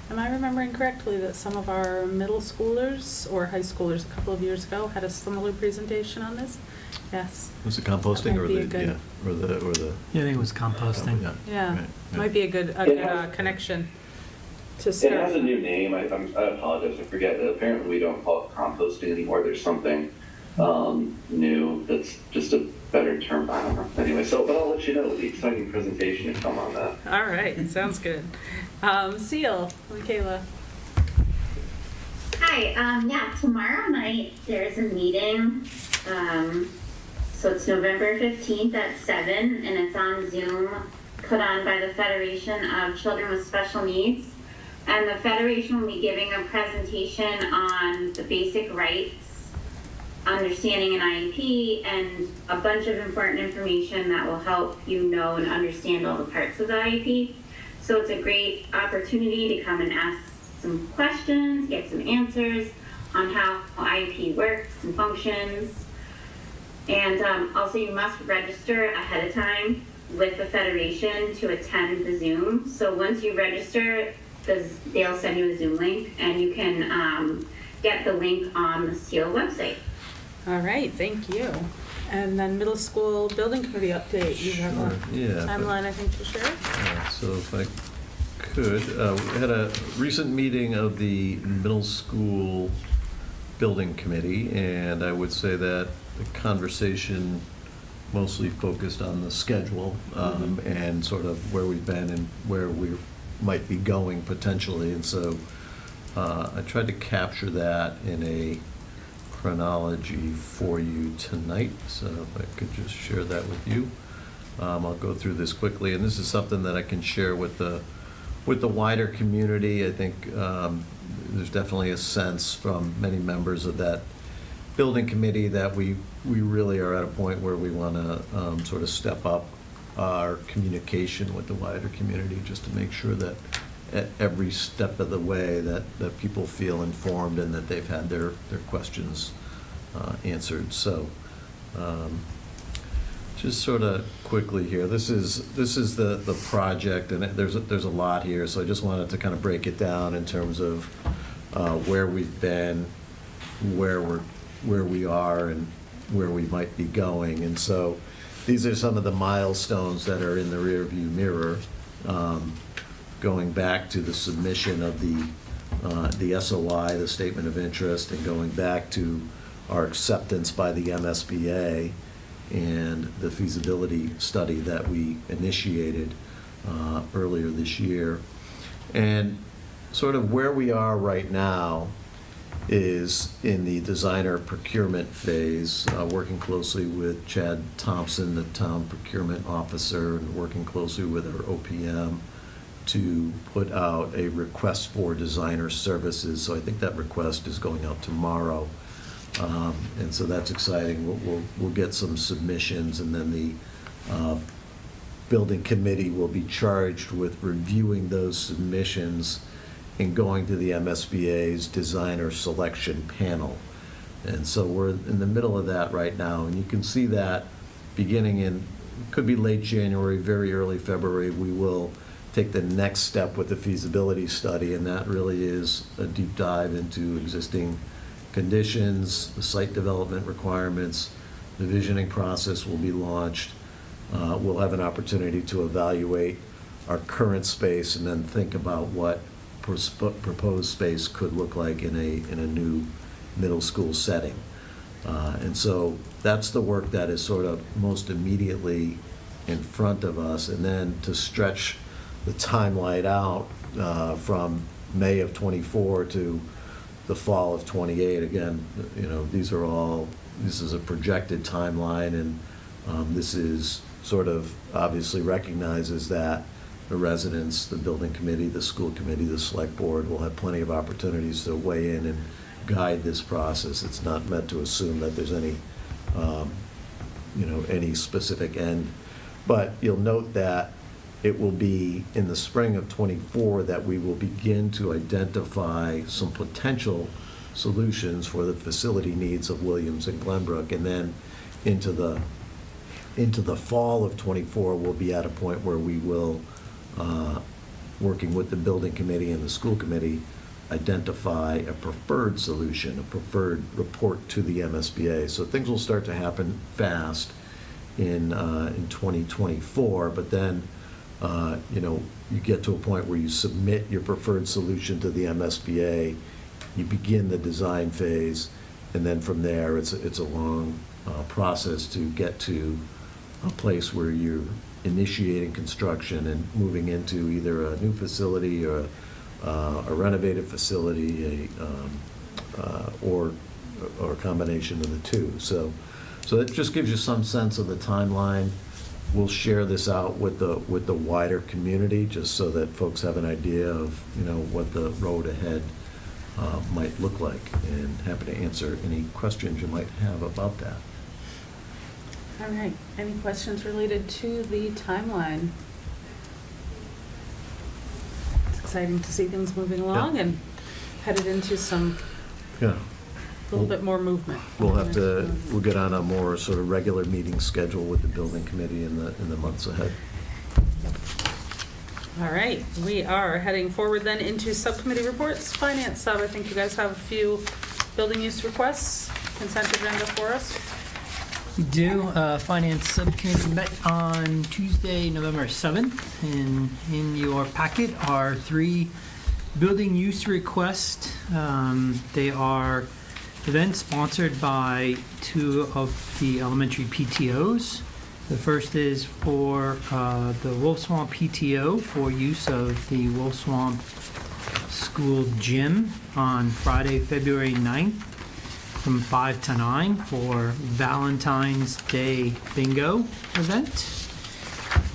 B: Am I remembering correctly that some of our middle schoolers or high schoolers a couple of years ago had a similar presentation on this? Yes.
G: Was it composting
B: That might
G: or
B: be
G: the,
B: a good-
G: yeah, or the?
F: Yeah, I think it was composting.
B: Yeah,
G: Right, right.
B: might be a good connection to
E: It
B: start.
E: has a new name. I apologize. I forget. Apparently, we don't call it composting anymore. There's something new that's just a better term. I don't know. Anyway, but I'll let you know the exciting presentation to come on that.
B: All right, sounds good. Seal, Michaela.
D: Hi, yeah, tomorrow night there's a meeting. So it's November 15th at 7, and it's on Zoom, put on by the Federation of Children with Special Needs. And the Federation will be giving a presentation on the basic rights, understanding an IEP, and a bunch of important information that will help you know and understand all the parts of the IEP. So it's a great opportunity to come and ask some questions, get some answers on how IEP works and functions. And also you must register ahead of time with the Federation to attend the Zoom. So once you register, they'll send you a Zoom link, and you can get the link on the SEAL website.
B: All right, thank you. And then middle school building committee update. You have a
G: Sure, yeah.
B: timeline, I think, to share?
G: So if I could, we had a recent meeting of the middle school building committee, and I would say that the conversation mostly focused on the schedule and sort of where we've been and where we might be going potentially. And so I tried to capture that in a chronology for you tonight. So if I could just share that with you. I'll go through this quickly, and this is something that I can share with the wider community. I think there's definitely a sense from many members of that building committee that we really are at a point where we want to sort of step up our communication with the wider community, just to make sure that at every step of the way that people feel informed and that they've had their questions answered. So just sort of quickly here, this is the project, and there's a lot here, so I just wanted to kind of break it down in terms of where we've been, where we are, and where we might be going. And so these are some of the milestones that are in the rearview mirror, going back to the submission of the SOI, the statement of interest, and going back to our acceptance by the MSBA and the feasibility study that we initiated earlier this year. And sort of where we are right now is in the designer procurement phase, working closely with Chad Thompson, the town procurement officer, and working closely with our OPM to put out a request for designer services. So I think that request is going out tomorrow. And so that's exciting. We'll get some submissions, and then the building committee will be charged with reviewing those submissions and going to the MSBA's designer selection panel. And so we're in the middle of that right now, and you can see that beginning in, could be late January, very early February, we will take the next step with the feasibility study, and that really is a deep dive into existing conditions, the site development requirements, the visioning process will be launched. We'll have an opportunity to evaluate our current space and then think about what proposed space could look like in a new middle school setting. And so that's the work that is sort of most immediately in front of us. And then to stretch the timeline out from May of '24 to the fall of '28, again, this is a projected timeline, and this is sort of obviously recognizes that the residents, the building committee, the school committee, the select board will have plenty of opportunities to weigh in and guide this process. It's not meant to assume that there's any, any specific end. But you'll note that it will be in the spring of '24 that we will begin to identify some potential solutions for the facility needs of Williams and Glenbrook. And then into the fall of '24, we'll be at a point where we will, working with the building committee and the school committee, identify a preferred solution, a preferred report to the MSBA. So things will start to happen fast in 2024, but then, you get to a point where you submit your preferred solution to the MSBA, you begin the design phase, and then from there, it's a long process to get to a place where you're initiating construction and moving into either a new facility or a renovated facility, or a combination of the two. So it just gives you some sense of the timeline. We'll share this out with the wider community, just so that folks have an idea of, what the road ahead might look like, and happy to answer any questions you might have about that.
B: All right, any questions related to the timeline? It's exciting to see things moving along and headed into some,
G: Yeah.
B: a little bit more movement.
G: We'll get on a more sort of regular meeting schedule with the building committee in the months ahead.
B: All right, we are heading forward then into subcommittee reports. Finance sub, I think you guys have a few building use requests, consent agenda for us.
F: We do. Finance Subcommittee met on Tuesday, November 7th, and in your packet are 3 building use requests. They are events sponsored by 2 of the elementary PTOs. The first is for the Wolf Swamp PTO for use of the Wolf Swamp School Gym on Friday, February 9th. From 5 to 9 for Valentine's Day Bingo event.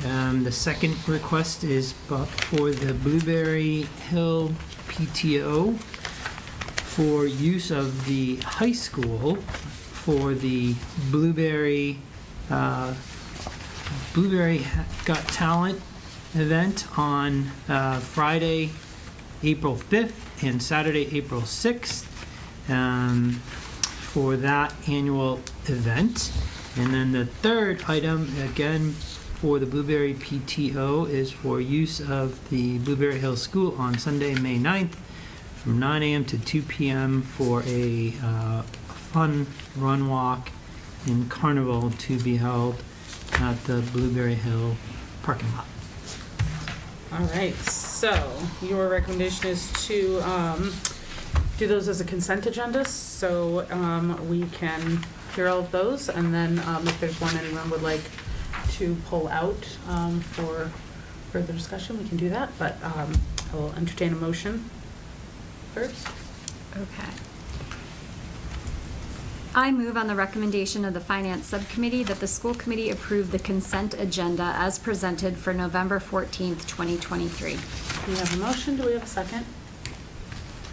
F: The second request is for the Blueberry Hill PTO for use of the high school for the Blueberry Got Talent event on Friday, April 5th and Saturday, April 6th. For that annual event. And then the third item, again, for the Blueberry PTO is for use of the Blueberry Hill School on Sunday, May 9th from 9 a.m. to 2 p.m. for a fun run walk and carnival to be held at the Blueberry Hill parking lot.
B: All right, so your recommendation is to do those as a consent agenda, so we can hear all of those, and then if there's one anyone would like to pull out for further discussion, we can do that, but I will entertain a motion first.
C: Okay. I move on the recommendation of the Finance Subcommittee that the school committee approve the consent agenda as presented for November 14th, 2023.
B: We have a motion, do we have a second?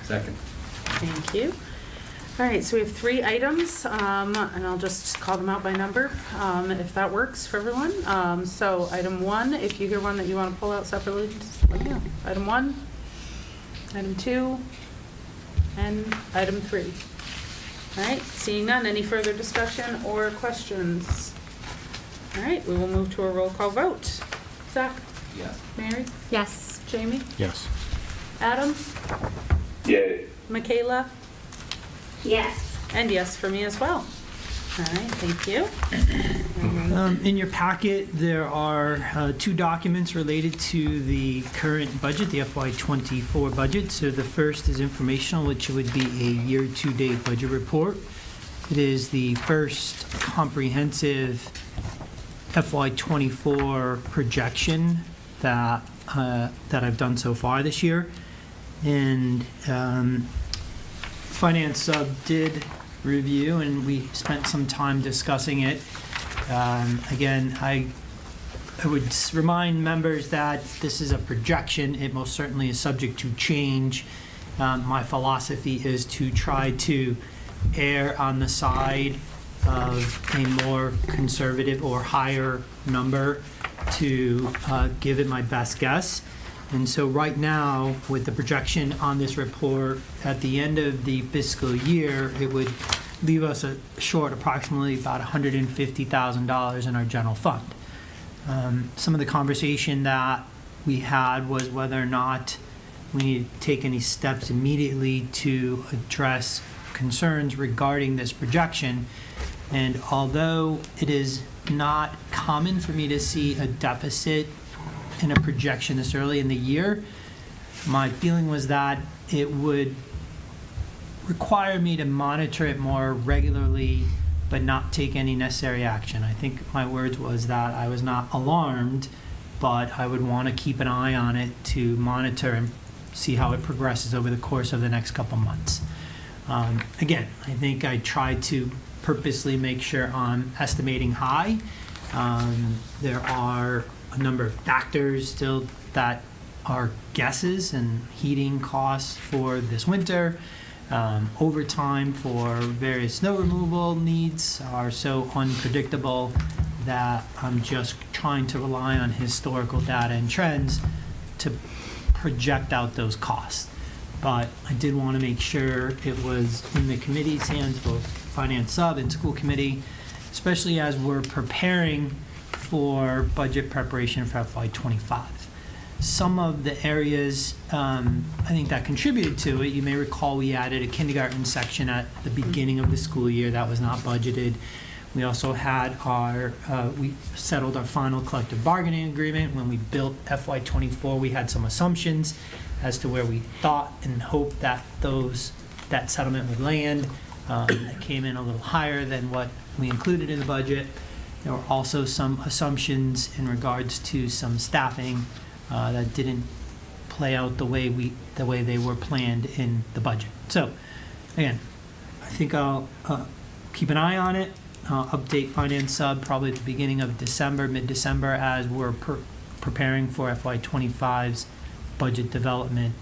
A: Second.
B: Thank you. All right, so we have 3 items, and I'll just call them out by number, if that works for everyone. So item 1, if you hear one that you want to pull out separately, just let me know. Item 1, item 2, and item 3. All right, seeing none, any further discussion or questions? All right, we will move to a roll call vote. Zach?
A: Yes.
B: Mary?
C: Yes.
B: Jamie?
J: Yes.
B: Adam?
E: Yay.
B: Michaela?
D: Yes.
B: And yes for me as well. All right, thank you.
F: In your packet, there are 2 documents related to the current budget, the FY24 budget. So the first is informational, which would be a year-to-date budget report. It is the first comprehensive FY24 projection that I've done so far this year. And Finance Sub did review, and we spent some time discussing it. Again, I would remind members that this is a projection. It most certainly is subject to change. My philosophy is to try to err on the side of a more conservative or higher number to give it my best guess. And so right now, with the projection on this report, at the end of the fiscal year, it would leave us short approximately about $150,000 in our general fund. Some of the conversation that we had was whether or not we need to take any steps immediately to address concerns regarding this projection. And although it is not common for me to see a deficit in a projection this early in the year, my feeling was that it would require me to monitor it more regularly but not take any necessary action. I think my words was that I was not alarmed, but I would want to keep an eye on it to monitor and see how it progresses over the course of the next couple months. Again, I think I tried to purposely make sure I'm estimating high. There are a number of factors still that are guesses, and heating costs for this winter, overtime for various snow removal needs are so unpredictable that I'm just trying to rely on historical data and trends to project out those costs. But I did want to make sure it was in the committee's hands, both Finance Sub and School Committee, especially as we're preparing for budget preparation for FY25. Some of the areas I think that contributed to it, you may recall we added a kindergarten section at the beginning of the school year that was not budgeted. We also had we settled our final collective bargaining agreement. When we built FY24, we had some assumptions as to where we thought and hoped that that settlement would land. It came in a little higher than what we included in the budget. There were also some assumptions in regards to some staffing that didn't play out the way they were planned in the budget. So, again, I think I'll keep an eye on it. Update Finance Sub probably at the beginning of December, mid-December, as we're preparing for FY25's budget development,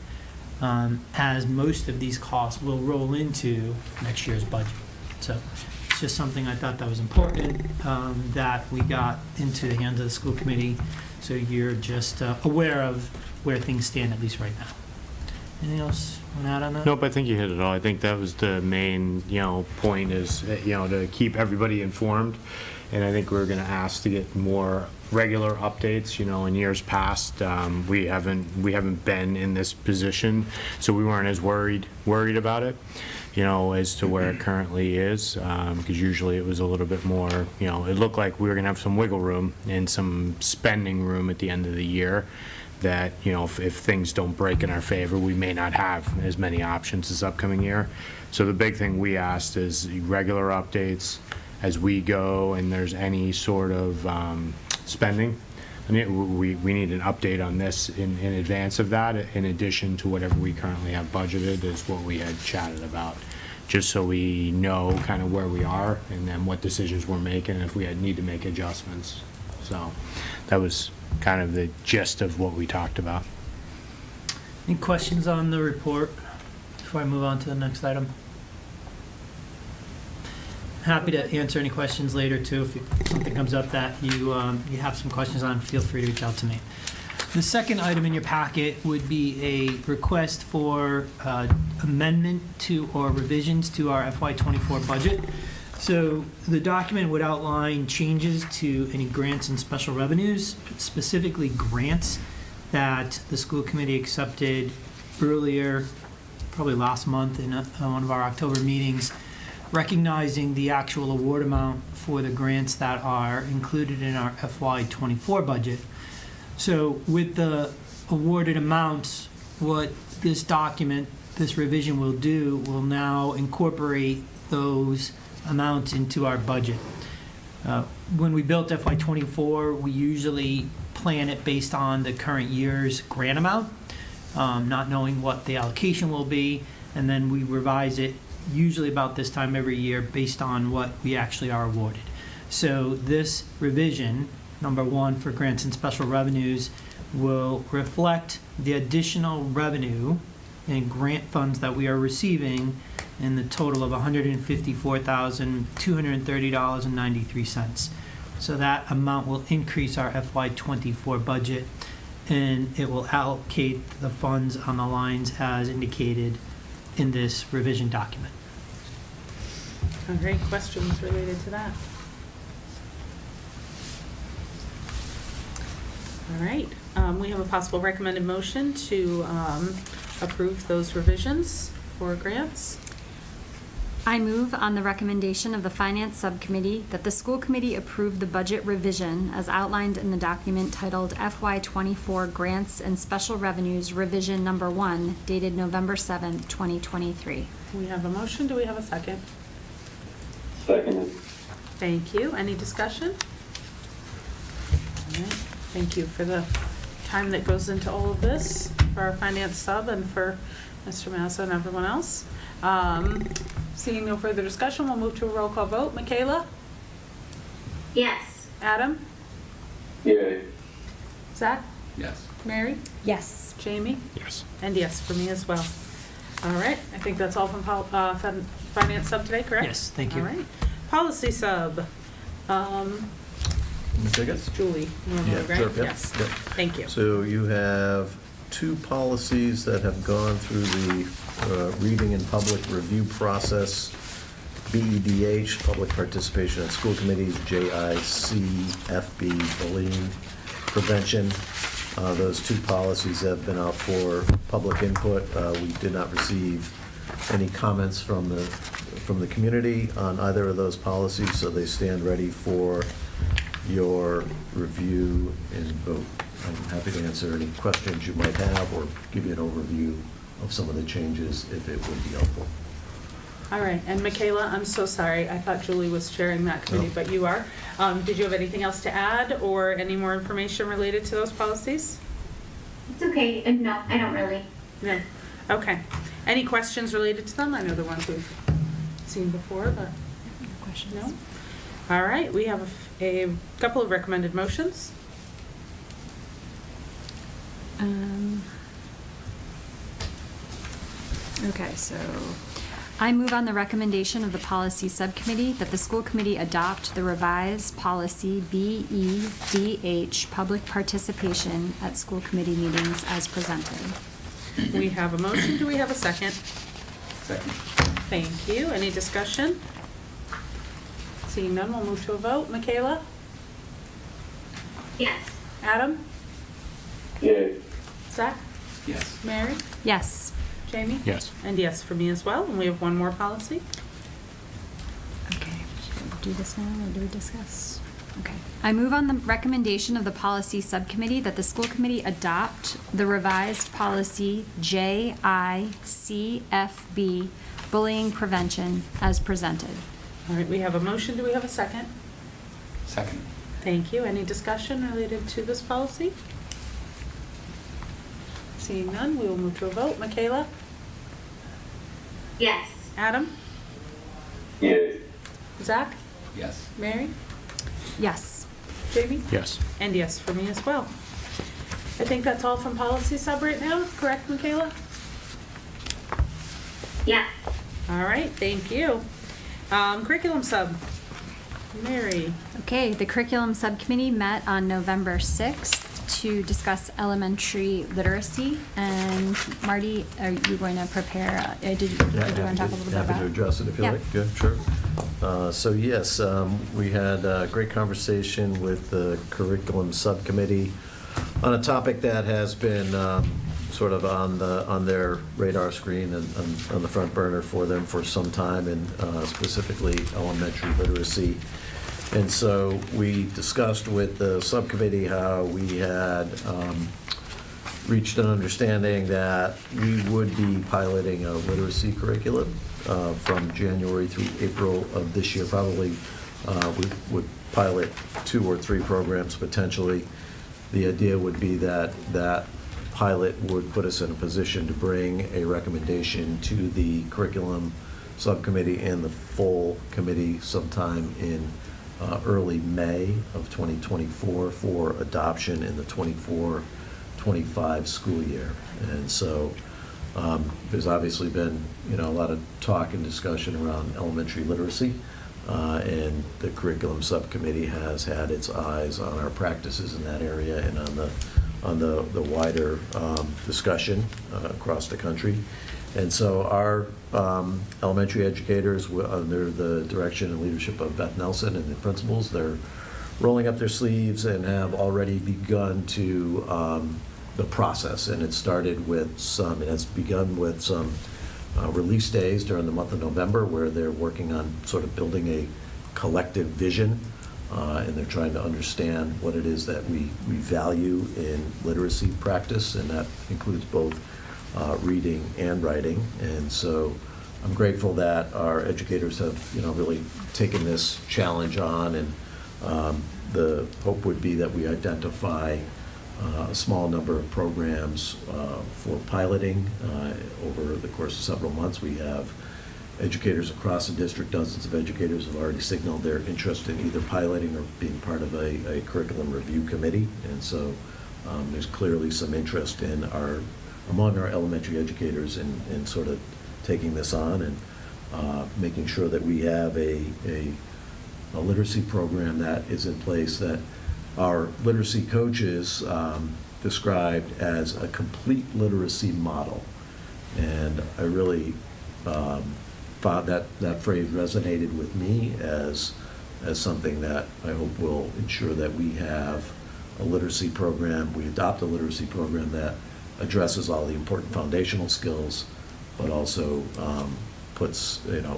F: as most of these costs will roll into next year's budget. So it's just something I thought that was important, that we got into the hands of the school committee, so you're just aware of where things stand, at least right now. Anything else you want to add on that?
J: Nope, I think you hit it all. I think that was the main, point is, to keep everybody informed. And I think we're going to ask to get more regular updates. In years past, we haven't been in this position, so we weren't as worried about it, as to where it currently is, because usually it was a little bit more, it looked like we were going to have some wiggle room and some spending room at the end of the year that, if things don't break in our favor, we may not have as many options this upcoming year. So the big thing we asked is regular updates as we go, and there's any sort of spending. I mean, we need an update on this in advance of that, in addition to whatever we currently have budgeted is what we had chatted about, just so we know kind of where we are and then what decisions we're making and if we need to make adjustments. So that was kind of the gist of what we talked about.
F: Any questions on the report before I move on to the next item? Happy to answer any questions later too. If something comes up that you have some questions on, feel free to reach out to me. The second item in your packet would be a request for amendment to or revisions to our FY24 budget. So the document would outline changes to any grants and special revenues, specifically grants that the school committee accepted earlier, probably last month in one of our October meetings, recognizing the actual award amount for the grants that are included in our FY24 budget. So with the awarded amounts, what this document, this revision will do, will now incorporate those amounts into our budget. When we built FY24, we usually plan it based on the current year's grant amount, not knowing what the allocation will be, and then we revise it usually about this time every year based on what we actually are awarded. So this revision, number one, for grants and special revenues, will reflect the additional revenue and grant funds that we are receiving in the total of $154,230.93. So that amount will increase our FY24 budget, and it will allocate the funds on the lines as indicated in this revision document.
B: All right, questions related to that? All right, we have a possible recommended motion to approve those revisions for grants.
C: I move on the recommendation of the Finance Subcommittee that the school committee approve the budget revision as outlined in the document titled FY24 Grants and Special Revenues Revision Number 1, dated November 7th, 2023.
B: We have a motion, do we have a second?
E: Seconded.
B: Thank you. Any discussion? All right. Thank you for the time that goes into all of this, for our finance sub and for Mr. Massa and everyone else. Seeing no further discussion, we'll move to a roll call vote. Michaela?
D: Yes.
B: Adam?
E: Yay.
B: Zach?
A: Yes.
B: Mary?
C: Yes.
B: Jamie?
J: Yes.
B: And yes, for me as well. All right, I think that's all from finance sub today, correct?
F: Yes, thank you.
B: All right. Policy sub.
G: Let me take it.
B: Julie, normally,
G: Yeah,
B: right?
G: sure, yep,
B: Yes.
G: yep.
B: Thank you.
G: So you have two policies that have gone through the reading and public review process. BEDH, Public Participation in School Committees, JICFB, Bullying Prevention. Those two policies have been out for public input. We did not receive any comments from the community on either of those policies, so they stand ready for your review and vote. I'm happy to answer any questions you might have or give you an overview of some of the changes if it would be helpful.
B: All right, and Michaela, I'm so sorry. I thought Julie was chairing that committee,
G: No.
B: but you are. Did you have anything else to add or any more information related to those policies?
D: It's okay. No, I don't really.
B: No. Okay. Any questions related to them? I know the ones we've seen before, but
C: Questions?
B: no. All right, we have a couple of recommended motions.
C: Okay, so I move on the recommendation of the policy subcommittee that the school committee adopt the revised policy BEDH, public participation at school committee meetings as presented.
B: We have a motion. Do we have a second?
A: Second.
B: Thank you. Any discussion? Seeing none, we'll move to a vote. Michaela?
D: Yes.
B: Adam?
E: Yay.
B: Zach?
A: Yes.
B: Mary?
C: Yes.
B: Jamie?
J: Yes.
B: And yes for me as well. And we have one more policy.
C: Okay, should we do this now or do we discuss? Okay. I move on the recommendation of the policy subcommittee that the school committee adopt the revised policy JICFB, bullying prevention, as presented.
B: All right, we have a motion. Do we have a second?
A: Second.
B: Thank you. Any discussion related to this policy? Seeing none, we will move to a vote. Michaela?
D: Yes.
B: Adam?
E: Yay.
B: Zach?
A: Yes.
B: Mary?
C: Yes.
B: Jamie?
J: Yes.
B: And yes for me as well. I think that's all from policy sub right now, correct, Michaela?
D: Yeah.
B: All right, thank you. Curriculum sub. Mary?
C: Okay, the curriculum subcommittee met on November 6th to discuss elementary literacy. And Marty, are you going to prepare, did you want to talk a little bit about?
G: Happy to address it if you
C: Yeah.
G: like. Good, sure. So yes, we had a great conversation with the curriculum subcommittee on a topic that has been sort of on their radar screen and on the front burner for them for some time, and specifically elementary literacy. And so we discussed with the subcommittee how we had reached an understanding that we would be piloting a literacy curriculum from January through April of this year. Probably we would pilot 2 or 3 programs potentially. The idea would be that that pilot would put us in a position to bring a recommendation to the curriculum subcommittee and the full committee sometime in early May of 2024 for adoption in the 24-25 school year. And so there's obviously been, a lot of talk and discussion around elementary literacy. And the curriculum subcommittee has had its eyes on our practices in that area and on the wider discussion across the country. And so our elementary educators, under the direction and leadership of Beth Nelson and the principals, they're rolling up their sleeves and have already begun to the process. And it started with it's begun with some release days during the month of November, where they're working on sort of building a collective vision, and they're trying to understand what it is that we value in literacy practice, and that includes both reading and writing. And so I'm grateful that our educators have, really taken this challenge on, and the hope would be that we identify a small number of programs for piloting over the course of several months. We have educators across the district, dozens of educators have already signaled their interest in either piloting or being part of a curriculum review committee. And so there's clearly some interest among our elementary educators in sort of taking this on and making sure that we have a literacy program that is in place that our literacy coaches described as a complete literacy model. And I really found that phrase resonated with me as something that I hope will ensure that we have a literacy program, we adopt a literacy program that addresses all the important foundational skills, but also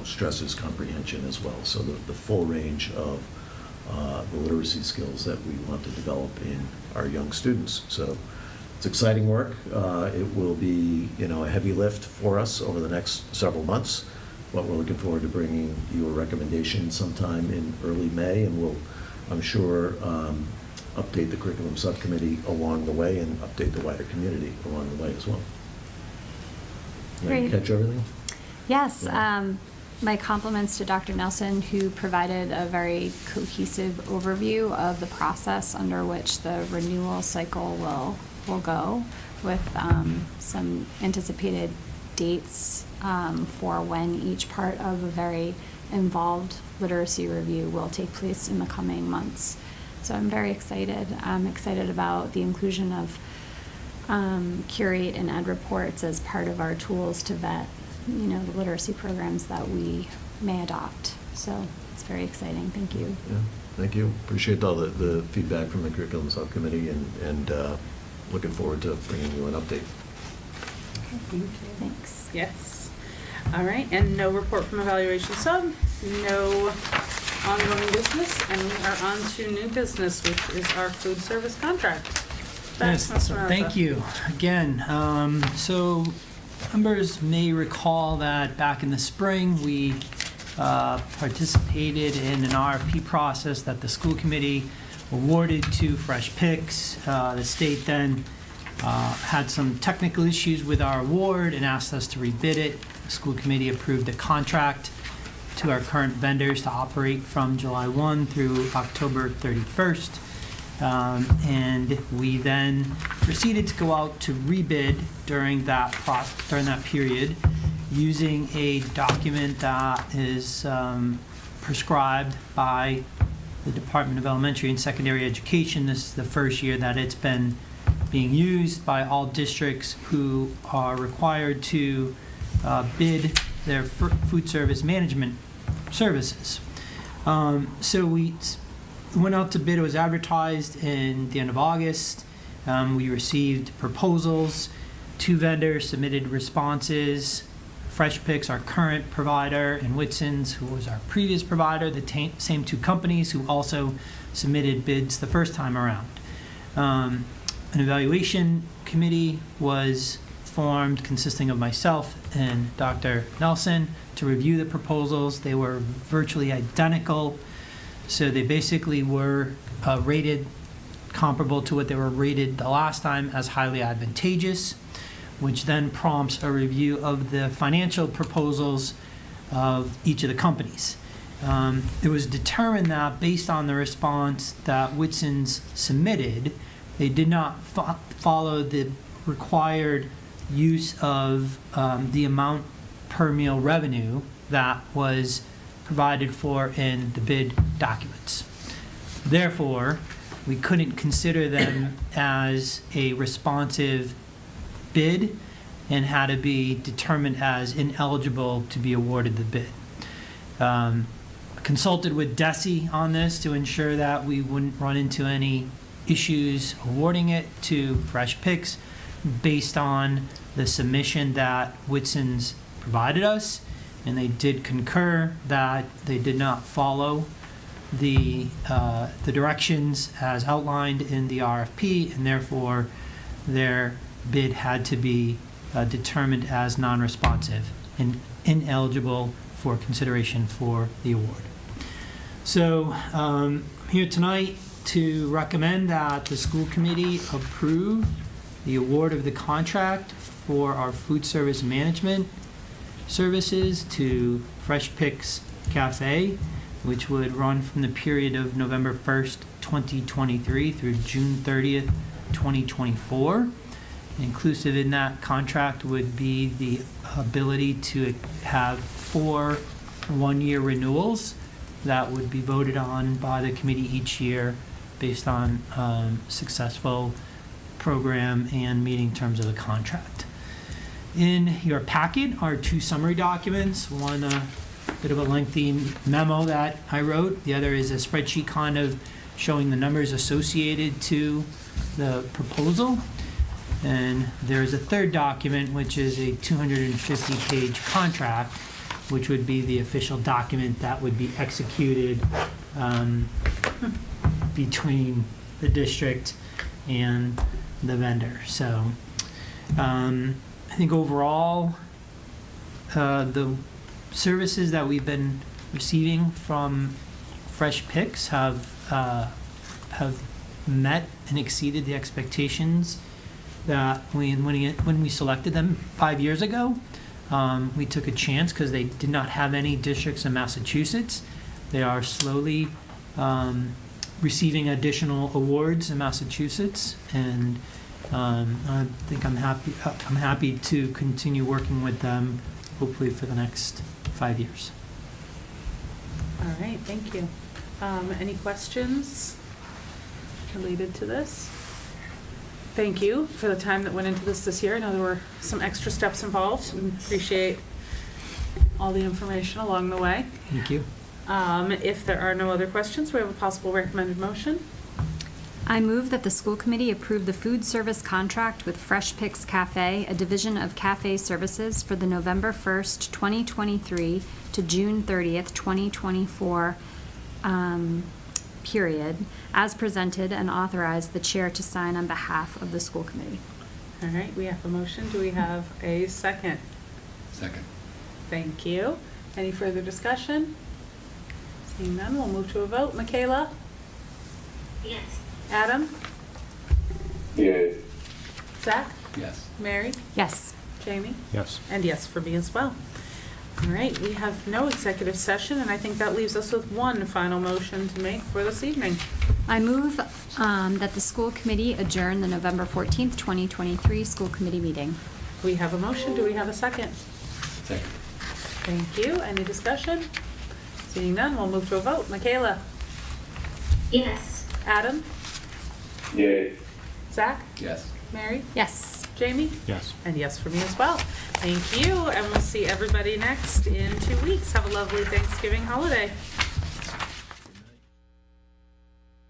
G: stresses comprehension as well. So the full range of the literacy skills that we want to develop in our young students. So it's exciting work. It will be, a heavy lift for us over the next several months, but we're looking forward to bringing you a recommendation sometime in early May, and we'll, I'm sure, update the curriculum subcommittee along the way and update the wider community along the way as well. Did I
C: Great.
G: catch everything?
C: Yes,
G: Yeah.
C: my compliments to Dr. Nelson, who provided a very cohesive overview of the process under which the renewal cycle will go, with some anticipated dates for when each part of a very involved literacy review will take place in the coming months. So I'm very excited. I'm excited about the inclusion of Curate and Ed reports as part of our tools to vet, the literacy programs that we may adopt. So it's very exciting. Thank you.
G: Yeah, thank you. Appreciate all the feedback from the curriculum subcommittee, and looking forward to bringing you an update.
B: Okay, thank you.
C: Thanks.
B: Yes. All right, and no report from evaluation sub, no ongoing business, and we are on to new business, which is our food service contract.
F: Yes,
B: Thanks,
F: so
B: Mr.
F: thank
B: Martha.
F: you again. So members may recall that back in the spring, we participated in an RFP process that the school committee awarded to Fresh Picks. The state then had some technical issues with our award and asked us to rebid it. The school committee approved a contract to our current vendors to operate from July 1 through October 31st. And we then proceeded to go out to rebid during that period using a document that is prescribed by the Department of Elementary and Secondary Education. This is the first year that it's been being used by all districts who are required to bid their food service management services. So we went out to bid. It was advertised in the end of August. We received proposals. 2 vendors submitted responses. Fresh Picks, our current provider, and Whitson's, who was our previous provider, the same 2 companies who also submitted bids the first time around. An evaluation committee was formed consisting of myself and Dr. Nelson to review the proposals. They were virtually identical. So they basically were rated comparable to what they were rated the last time as highly advantageous, which then prompts a review of the financial proposals of each of the companies. It was determined that based on the response that Whitson's submitted, they did not follow the required use of the amount per meal revenue that was provided for in the bid documents. Therefore, we couldn't consider them as a responsive bid and had to be determined as ineligible to be awarded the bid. Consulted with DESI on this to ensure that we wouldn't run into any issues awarding it to Fresh Picks based on the submission that Whitson's provided us, and they did concur that they did not follow the directions as outlined in the RFP, and therefore their bid had to be determined as non-responsive and ineligible for consideration for the award. So here tonight to recommend that the school committee approve the award of the contract for our food service management services to Fresh Picks Cafe, which would run from the period of November 1st, 2023 through June 30th, 2024. Inclusive in that contract would be the ability to have 4 one-year renewals that would be voted on by the committee each year based on successful program and meeting terms of the contract. In your packet are 2 summary documents, one a bit of a lengthy memo that I wrote, the other is a spreadsheet kind of showing the numbers associated to the proposal. And there's a third document, which is a 250-page contract, which would be the official document that would be executed between the district and the vendor. So I think overall, the services that we've been receiving from Fresh Picks have met and exceeded the expectations that when we selected them 5 years ago. We took a chance because they did not have any districts in Massachusetts. They are slowly receiving additional awards in Massachusetts, and I think I'm happy to continue working with them, hopefully for the next 5 years.
B: All right, thank you. Any questions related to this? Thank you for the time that went into this year. I know there were some extra steps involved, and appreciate all the information along the way.
F: Thank you.
B: If there are no other questions, we have a possible recommended motion.
C: I move that the school committee approve the food service contract with Fresh Picks Cafe, a division of cafe services, for the November 1st, 2023 to June 30th, 2024 period, as presented, and authorize the chair to sign on behalf of the school committee.
B: All right, we have a motion. Do we have a second?
A: Second.
B: Thank you. Any further discussion? Seeing none, we'll move to a vote. Michaela?
D: Yes.
B: Adam?
E: Yay.
B: Zach?
A: Yes.
B: Mary?
C: Yes.
B: Jamie?
J: Yes.
B: And yes for me as well. All right, we have no executive session, and I think that leaves us with one final motion to make for this evening.
C: I move that the school committee adjourn the November 14th, 2023 school committee meeting.
B: We have a motion. Do we have a second?
A: Second.
B: Thank you. Any discussion? Seeing none, we'll move to a vote. Michaela?
D: Yes.
B: Adam?
E: Yay.
B: Zach?
A: Yes.
B: Mary?
C: Yes.
B: Jamie?
J: Yes.
B: And yes for me as well. Thank you, and we'll see everybody next in 2 weeks. Have a lovely Thanksgiving holiday.